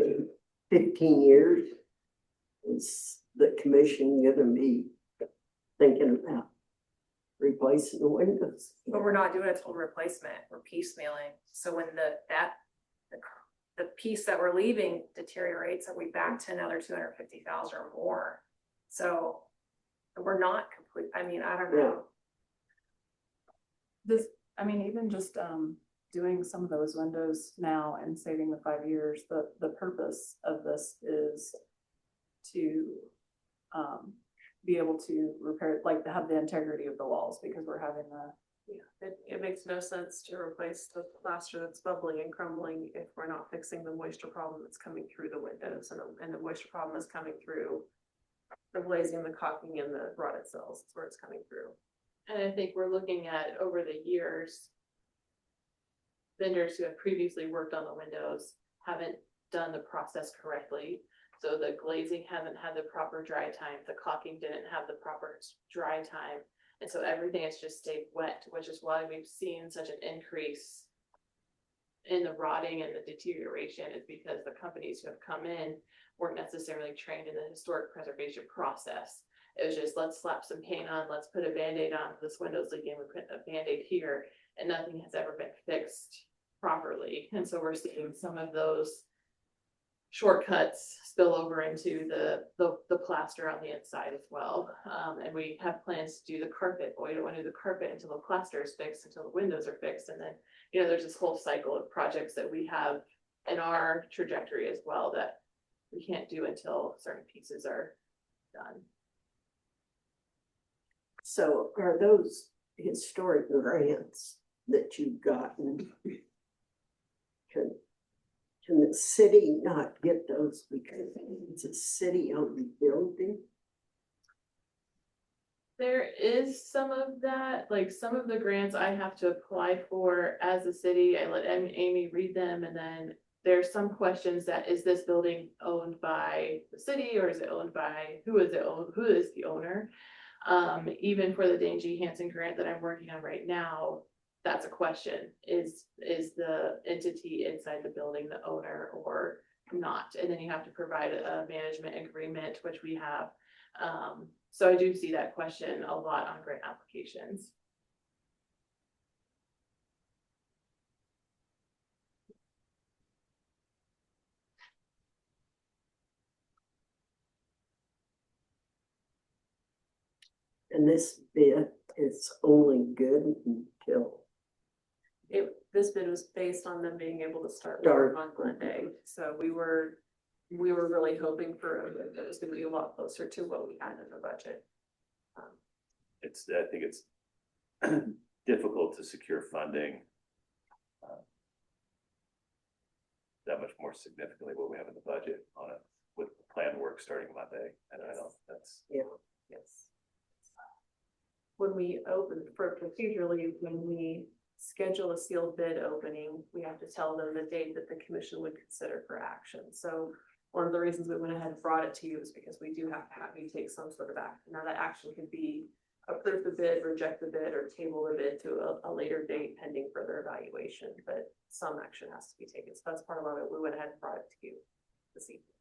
at 15 years? Is the commission gonna be thinking about replacing the windows? But we're not doing a total replacement, we're piecemealing. So when the piece that we're leaving deteriorates, are we back to another 250,000 or more? So we're not complete, I mean, I don't know. This, I mean, even just doing some of those windows now and saving the 5 years, the purpose of this is to be able to repair, like to have the integrity of the walls, because we're having the. Yeah, it makes no sense to replace the plaster that's bubbling and crumbling if we're not fixing the moisture problem that's coming through the windows, and the moisture problem is coming through the glazing, the caulking, and the rotted cells. That's where it's coming through. And I think we're looking at over the years, vendors who have previously worked on the windows haven't done the process correctly. So the glazing hasn't had the proper dry time, the caulking didn't have the proper dry time. And so everything has just stayed wet, which is why we've seen such an increase in the rotting and the deterioration, is because the companies who have come in weren't necessarily trained in the historic preservation process. It was just, let's slap some paint on, let's put a Band-Aid on, this window's leaking, we put a Band-Aid here, and nothing has ever been fixed properly. And so we're seeing some of those shortcuts spill over into the plaster on the inside as well. And we have plans to do the carpet, but we don't want to do the carpet until the plaster is fixed, until the windows are fixed. And then, you know, there's this whole cycle of projects that we have in our trajectory as well that we can't do until certain pieces are done. So are those historic grants that you've gotten, can the city not get those because it's a city-owned building? There is some of that, like some of the grants I have to apply for as a city. I let Amy read them, and then there's some questions that, is this building owned by the city, or is it owned by, who is the owner? Even for the Dane G. Hansen grant that I'm working on right now, that's a question. Is the entity inside the building the owner or not? And then you have to provide a management agreement, which we have. So I do see that question a lot on grant applications. And this bid is only good until, This bid was based on them being able to start Start. work on Monday, so we were really hoping for a bid that was gonna be a lot closer to what we had in the budget. I think it's difficult to secure funding that much more significantly what we have in the budget on it with planned work starting Monday. And I don't, that's, Yes. When we open, procedurally, when we schedule a sealed bid opening, we have to tell them the date that the commission would consider for action. So one of the reasons we went ahead and brought it to you is because we do have to have you take some sort of action. Now that action could be approve the bid, reject the bid, or table the bid to a later date pending further evaluation, but some action has to be taken. So that's part of why we went ahead and brought it to you this evening.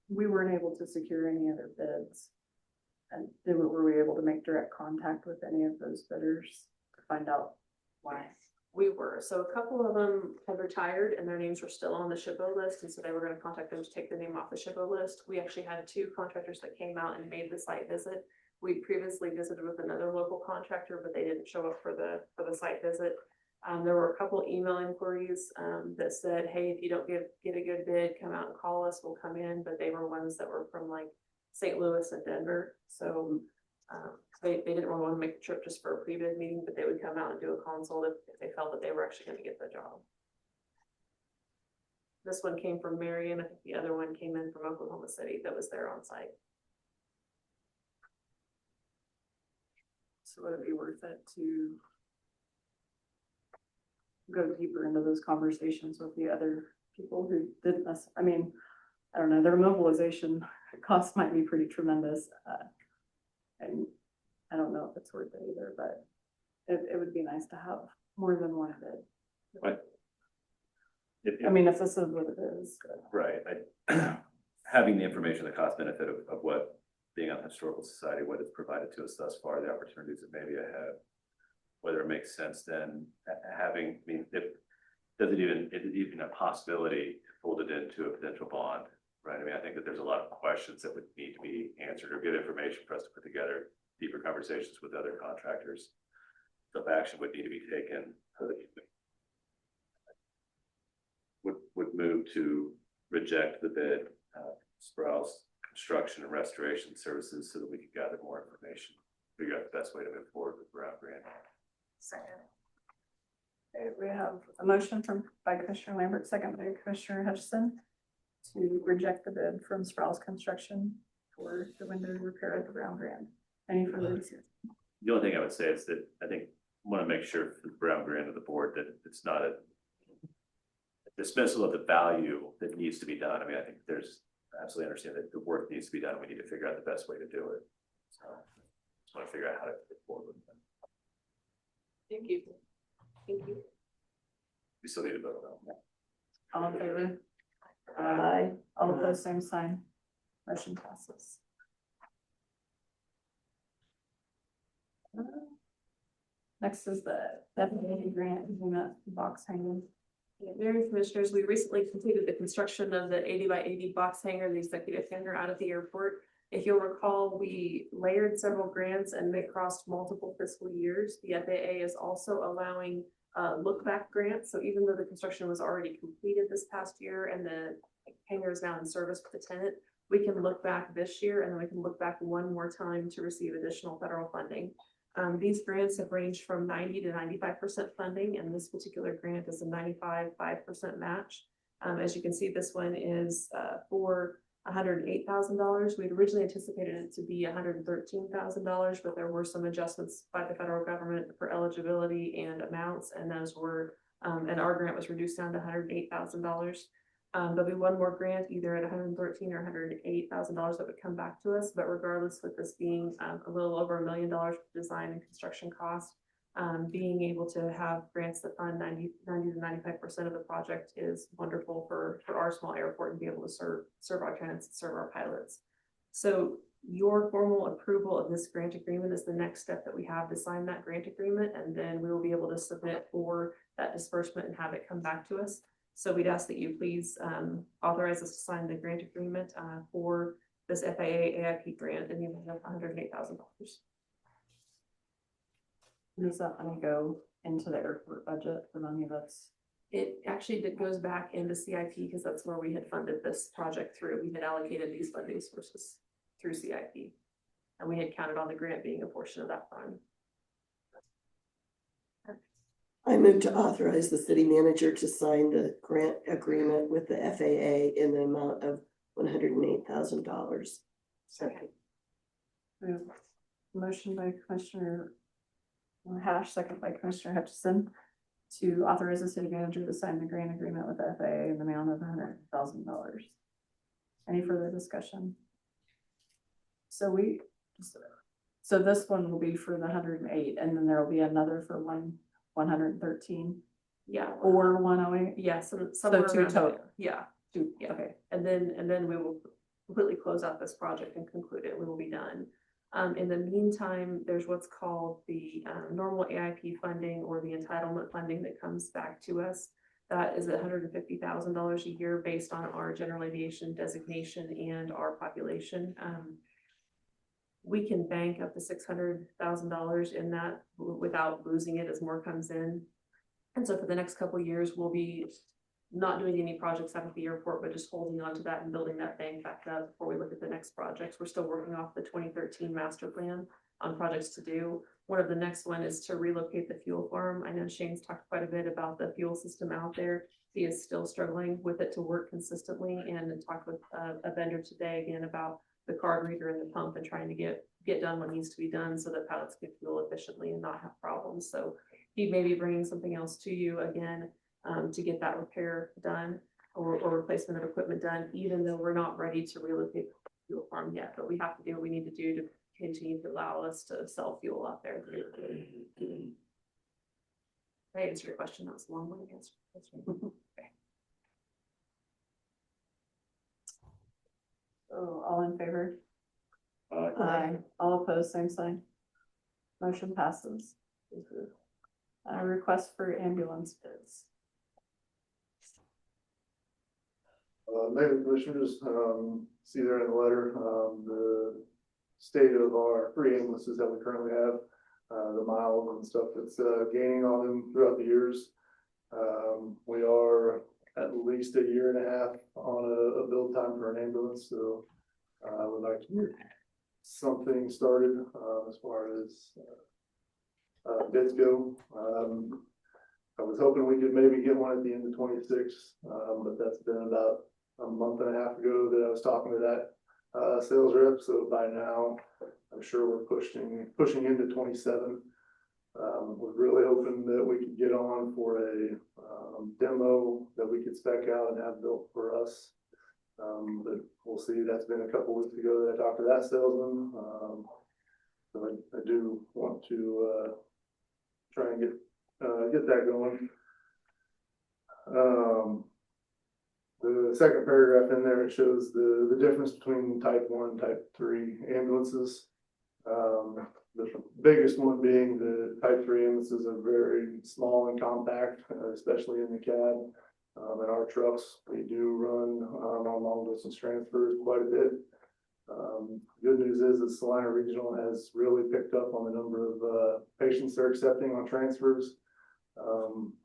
We weren't able to secure any other bids. And were we able to make direct contact with any of those bidders to find out why? We were, so a couple of them had retired and their names were still on the SHPO list, and so they were gonna contact them to take their name off the SHPO list. We actually had 2 contractors that came out and made the site visit. We previously visited with another local contractor, but they didn't show up for the site visit. There were a couple email inquiries that said, hey, if you don't get a good bid, come out and call us, we'll come in, but they were ones that were from like St. Louis and Denver, so they didn't really want to make the trip just for a pre-bid meeting, but they would come out and do a consult if they felt that they were actually going to get the job. This one came from Marion. I think the other one came in from Oklahoma City that was there on site. So would it be worth it to go deeper into those conversations with the other people who didn't I mean, I don't know, their mobilization cost might be pretty tremendous. And I don't know if it's worth it either, but it would be nice to have more than one bid. Right. I mean, if this is what it is. Right, having the information, the cost benefit of what being on the Historical Society, what it's provided to us thus far, the opportunities that maybe ahead, whether it makes sense then having, I mean, if is it even a possibility folded into a potential bond, right? I mean, I think that there's a lot of questions that would need to be answered or good information for us to put together deeper conversations with other contractors. Some action would need to be taken. Would move to reject the bid, Sprouse Construction and Restoration Services, so that we could gather more information, figure out the best way to move forward with Brown Grant. Second. Okay, we have a motion by Commissioner Lambert, second by Commissioner Hutchison, to reject the bid from Sprouse Construction for the window repair at the Brown Grant. Any further discussion? The only thing I would say is that I think want to make sure for the Brown Grant of the board that it's not a dismissal of the value that needs to be done. I mean, I think there's absolutely understand that the work needs to be done. We need to figure out the best way to do it. So just want to figure out how to move forward with them. Thank you. Thank you. We still need to vote on that. All in favor? Aye. All opposed, same sign. Motion passes. Next is the FAA grant, box hanging. Mayor and Commissioners, we recently completed the construction of the 80 by 80 box hangar, the executive hangar out at the airport. If you'll recall, we layered several grants and they crossed multiple fiscal years. The FAA is also allowing look back grants. So even though the construction was already completed this past year and the hangar is now in service with the tenant, we can look back this year and then we can look back one more time to receive additional federal funding. These grants have ranged from 90 to 95% funding, and this particular grant is a 95.5% match. As you can see, this one is for $108,000. We'd originally anticipated it to be $113,000, but there were some adjustments by the federal government for eligibility and amounts, and those were, and our grant was reduced down to $108,000. There'll be one more grant either at $113,000 or $108,000 that would come back to us, but regardless, with this being a little over $1 million for design and construction costs, Being able to have grants that fund 90 to 95% of the project is wonderful for our small airport and be able to serve our tenants, serve our pilots. So your formal approval of this grant agreement is the next step that we have to sign that grant agreement, and then we will be able to submit for that disbursement and have it come back to us. So we'd ask that you please authorize us to sign the grant agreement for this FAA AIP grant in the amount of $108,000. Does that money go into the airport budget, the money that's? It actually goes back into CIP because that's where we had funded this project through. We had allocated these funding sources through CIP. And we had counted on the grant being a portion of that fund. I move to authorize the city manager to sign the grant agreement with the FAA in the amount of $108,000. Second. Motion by Commissioner Hash, second by Commissioner Hutchison, to authorize the city manager to sign the grant agreement with the FAA in the amount of $100,000. Any further discussion? So this one will be for the 108, and then there will be another for 113. Yeah. Or 108. Yeah, so So somewhere two around total. there. Yeah, Two, yeah. okay. And then we will completely close out this project and conclude it. We will be done. In the meantime, there's what's called the normal AIP funding or the entitlement funding that comes back to us. That is $150,000 a year based on our general aviation designation and our population. We can bank up to $600,000 in that without losing it as more comes in. And so for the next couple of years, we'll be not doing any projects out at the airport, but just holding on to that and building that bank back up before we look at the next projects. We're still working off the 2013 master plan on projects to do. One of the next one is to relocate the fuel farm. I know Shane's talked quite a bit about the fuel system out there. He is still struggling with it to work consistently, and talked with a vendor today again about the card reader and the pump and trying to get done what needs to be done so that pilots can fuel efficiently and not have problems. So he may be bringing something else to you again to get that repair done or replacement of equipment done, even though we're not ready to relocate the fuel farm yet. But we have to do what we need to do to continue to allow us to sell fuel out there. Did I answer your question? That was a long one to answer. Okay. So all in favor? Aye. All opposed, same sign. Motion passes. Request for ambulance bids. Mayor and Commissioners, see there in the letter, the state of our three ambulances that we currently have, the miles and stuff that's gaining on them throughout the years. We are at least a year and a half on a build time for an ambulance, so I would like to get something started as far as bids go. I was hoping we could maybe get one at the end of 26, but that's been about a month and a half ago that I was talking to that sales rep. So by now, I'm sure we're pushing into 27. We're really hoping that we could get on for a demo that we could spec out and have built for us. But we'll see. That's been a couple weeks ago that I talked to that salesman. So I do want to try and get that going. The second paragraph in there, it shows the difference between type 1 and type 3 ambulances. The biggest one being the type 3 ambulances are very small and compact, especially in the cab. In our trucks, we do run on long distance transfers quite a bit. Good news is that Salina Regional has really picked up on the number of patients they're accepting on transfers.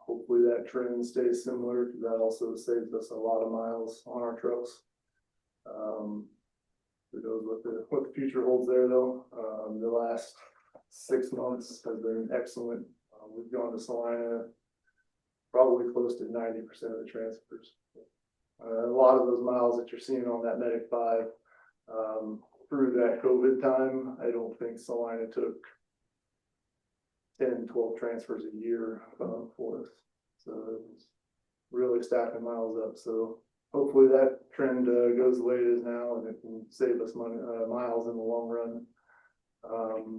Hopefully that trend stays similar, because that also saves us a lot of miles on our trucks. Who knows what the future holds there though. The last 6 months has been excellent. We've gone to Salina probably close to 90% of the transfers. A lot of those miles that you're seeing on that Medic 5 through that COVID time, I don't think Salina took 10, 12 transfers a year for us. So it was really stacking miles up. So hopefully that trend goes the way it is now, and it can save us money, miles in the long run.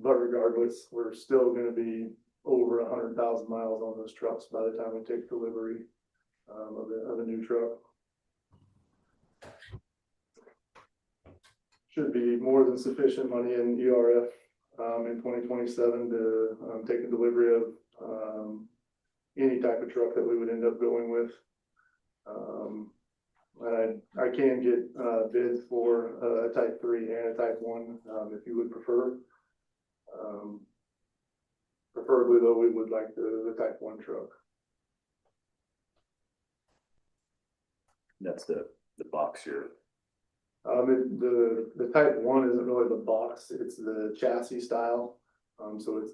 But regardless, we're still going to be over 100,000 miles on those trucks by the time we take delivery of a new truck. Should be more than sufficient money in ERF in 2027 to take a delivery of any type of truck that we would end up going with. And I can get bids for a type 3 and a type 1 if you would prefer. Preferably though, we would like the type 1 truck. That's the box here. The type 1 isn't really the box, it's the chassis style. So it's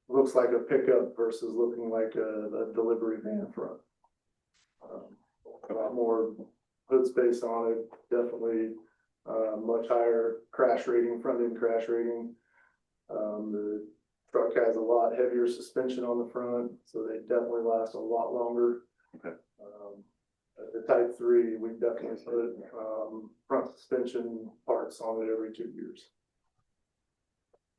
looks like a pickup versus looking like a delivery van front. A lot more hood space on it, definitely much higher crash rating, front end crash rating. The truck has a lot heavier suspension on the front, so they definitely last a lot longer. Okay. The type 3, we definitely put front suspension parts on it every 2 years.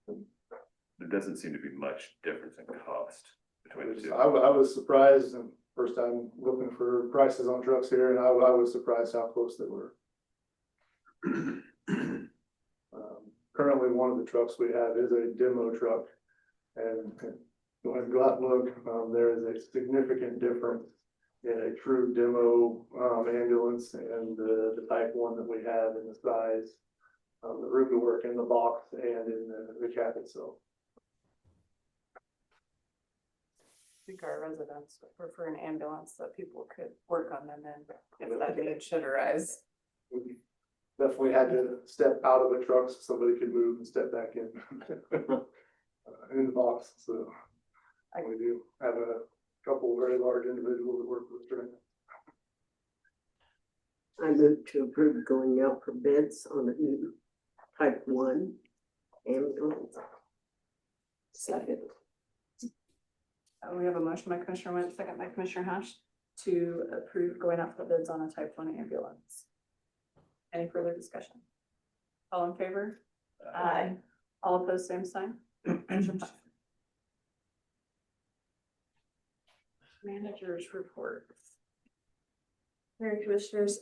There doesn't seem to be much difference in cost between the two. I was surprised, and first time looking for prices on trucks here, and I was surprised how close they were. Currently, one of the trucks we have is a demo truck, and when you go out and look, there is a significant difference in a true demo ambulance and the type 1 that we have in the size, the room work in the box and in the cab itself. I think our residents would prefer an ambulance that people could work on them in if that need should arise. We definitely had to step out of the truck so somebody could move and step back in the box. So we do have a couple very large individuals that work with us right now. I move to approve going out for bids on a new type 1 ambulance. Second. We have a motion by Commissioner Wentz, second by Commissioner Hash to approve going out for bids on a type 1 ambulance. Any further discussion? All in favor? Aye. All opposed, same sign. Managers report. Mayor and Commissioners,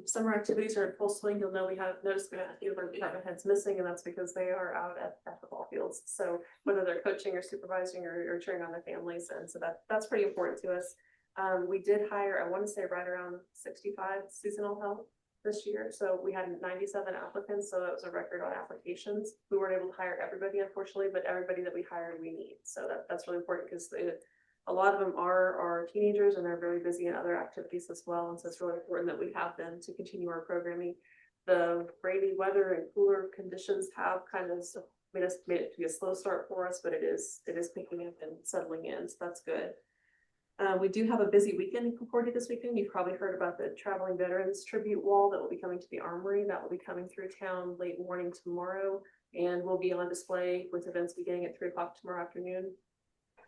summer activities are in full swing. You'll know we have noticed we have a few of our department heads missing, and that's because they are out at the ball fields. So whether they're coaching or supervising or cheering on their families, and so that's pretty important to us. We did hire, I want to say right around 65 seasonal help this year. So we had 97 applicants, so that was a record on applications. We weren't able to hire everybody, unfortunately, but everybody that we hired, we need. So that's really important because a lot of them are teenagers and they're very busy in other activities as well. And so it's really important that we have them to continue our programming. The rainy weather and cooler conditions have kind of made it to be a slow start for us, but it is picking up and settling in. So that's good. We do have a busy weekend in Concordia this weekend. You've probably heard about the Traveling Veterans Tribute Wall that will be coming to the Armory. That will be coming through town late morning tomorrow and will be on display with events beginning at 3 o'clock tomorrow afternoon.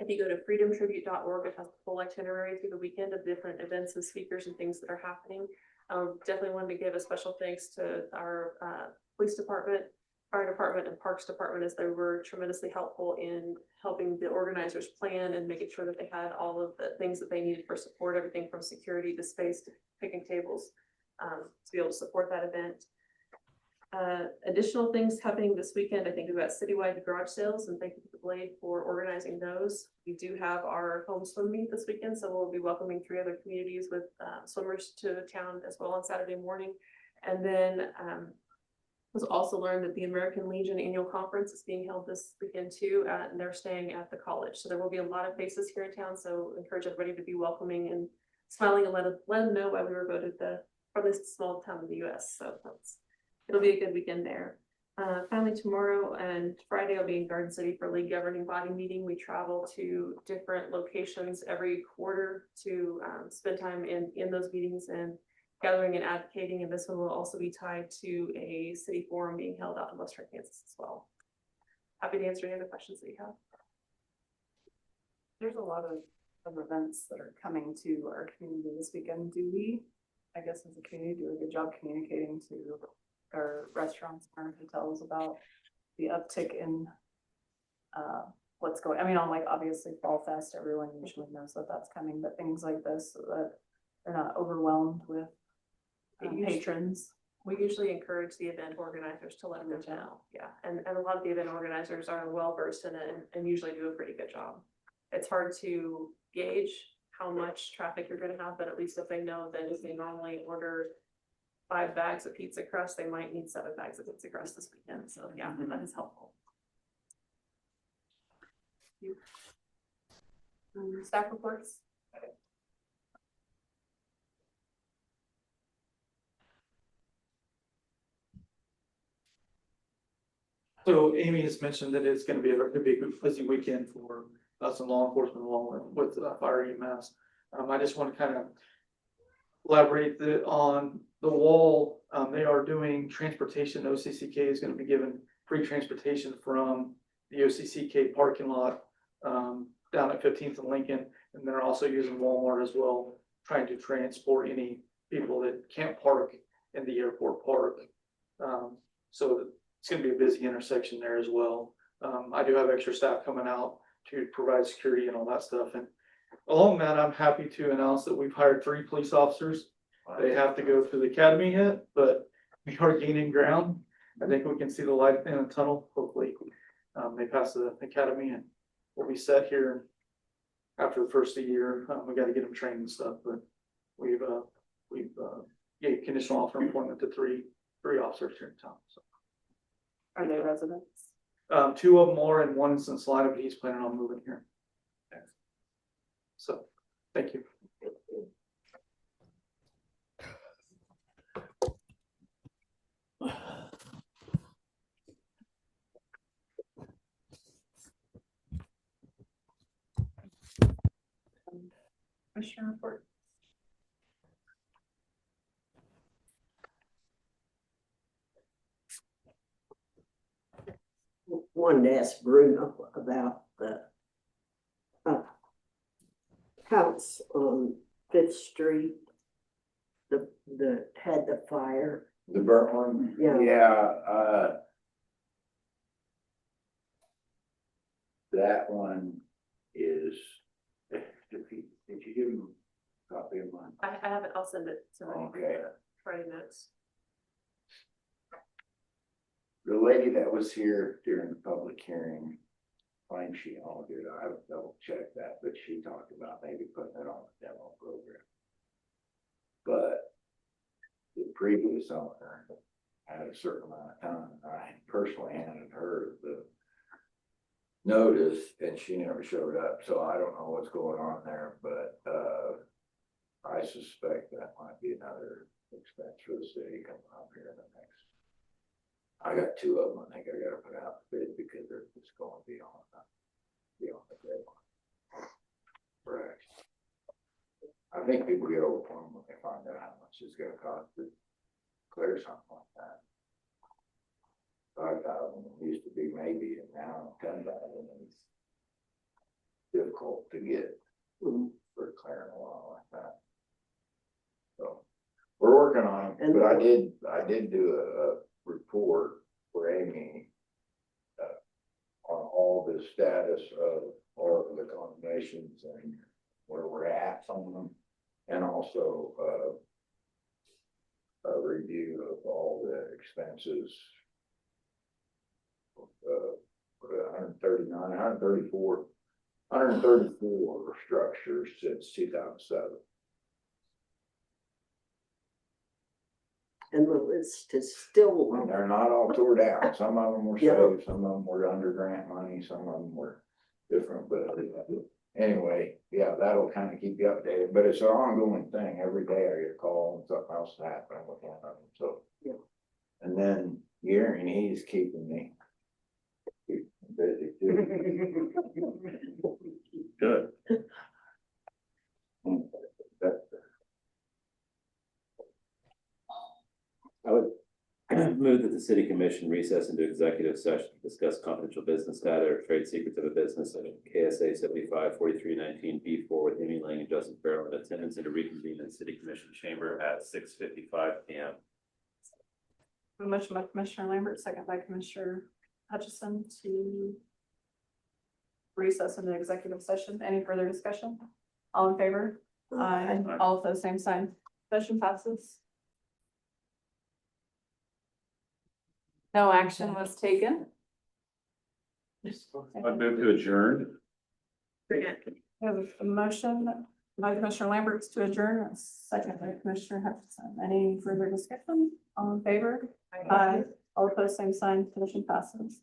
If you go to freedomtribute.org, it has a full itinerary through the weekend of different events and speakers and things that are happening. Definitely wanted to give a special thanks to our police department, fire department, and parks department, as they were tremendously helpful in helping the organizers plan and making sure that they had all of the things that they needed for support, everything from security to space to picnic tables, to be able to support that event. Additional things happening this weekend. I think we've got citywide garage sales, and thank you to the Blade for organizing those. We do have our home swim meet this weekend, so we'll be welcoming 3 other communities with swimmers to town as well on Saturday morning. And then was also learned that the American Legion annual conference is being held this weekend too, and they're staying at the college. So there will be a lot of faces here in town. So encourage everybody to be welcoming and smiling, and let them know why we were voted the farthest small town in the U.S. So it'll be a good weekend there. Finally, tomorrow and Friday, I'll be in Garden City for League Governing Body meeting. We travel to different locations every quarter to spend time in those meetings and gathering and advocating. And this one will also be tied to a city forum being held out in Western Kansas as well. Happy to answer any other questions that you have. There's a lot of events that are coming to our community this weekend. Do we, I guess as a community, do a good job communicating to our restaurants and our hotels about the uptick in what's going, I mean, on like obviously Fall Fest, everyone usually knows that that's coming, but things like this, so that they're not overwhelmed with patrons. We usually encourage the event organizers to let them know, yeah, and a lot of the event organizers are well versed in it and usually do a pretty good job. It's hard to gauge how much traffic you're gonna have, but at least if they know that if they normally order 5 bags of pizza crust, they might need 7 bags of pizza crust this weekend, so yeah, that is helpful. Staff reports? So Amy has mentioned that it's gonna be a big busy weekend for us and law enforcement along with fire EMS. I just want to kind of elaborate on the wall. They are doing transportation. OCCK is going to be given free transportation from the OCCK parking lot down at 15th and Lincoln. And they're also using Walmart as well, trying to transport any people that can't park in the airport park. So it's going to be a busy intersection there as well. I do have extra staff coming out to provide security and all that stuff. And along that, I'm happy to announce that we've hired 3 police officers. They have to go through the academy yet, but we are gaining ground. I think we can see the light in the tunnel. Hopefully, they pass the academy and we'll be set here after the first of the year. We got to get them trained and stuff, but we've gave conditional offer employment to three officers here in town. So. Are they residents? 2 of them are, and 1 in Salina, but he's planning on moving here. So, thank you. Commissioner report? Wanted to ask Bruno about the house on 5th Street, the had the fire. The burnt one? Yeah. That one is, did you give him a copy of mine? I have it, I'll send it to them. Okay. Friday notes. The lady that was here during the public hearing, claimed she owned it. I would double check that, but she talked about maybe putting it on the demo program. But the previous owner had a certain amount of time. I personally handed her the notice and she never showed up, so I don't know what's going on there, but I suspect that might be another expense for the city coming up here in the next. I got 2 of them. I think I gotta put out the bid because they're just going beyond the deadline. Correct. I think people get overwhelmed when they find out how much it's gonna cost to clear something like that. 5,000 used to be maybe, and now 10,000 is difficult to get for clearing a lot like that. So we're working on it, but I did do a report for Amy on all the status of all of the condemnations and where we're at on them, and also a review of all the expenses. 134 structures since 2007. And the list is still long. They're not all tore down. Some of them were Yeah. saved, some of them were under grant money, some of them were different, but anyway, yeah, that'll kind of keep you updated, but it's an ongoing thing. Every day I get a call and something else is happening with one of them, so. Yeah. And then Gary, he's keeping me busy too. Good. I would move that the city commission recess into executive session to discuss confidential business data or trade secrets of a business under KSA 75-4319 B4 with Amy Lang and Justin Farrell in attendance, and to reconvene in the city commission chamber at 6:55 p.m. A motion by Commissioner Lambert, second by Commissioner Hutchison to recess into executive session. Any further discussion? All in favor? Aye. All of those same sign. Motion passes. No action was taken. I'd move to adjourn. We have a motion by Commissioner Lambert to adjourn, a second by Commissioner Hutchinson. Any further discussion? All in favor? Aye. All opposed, same sign. Motion passes.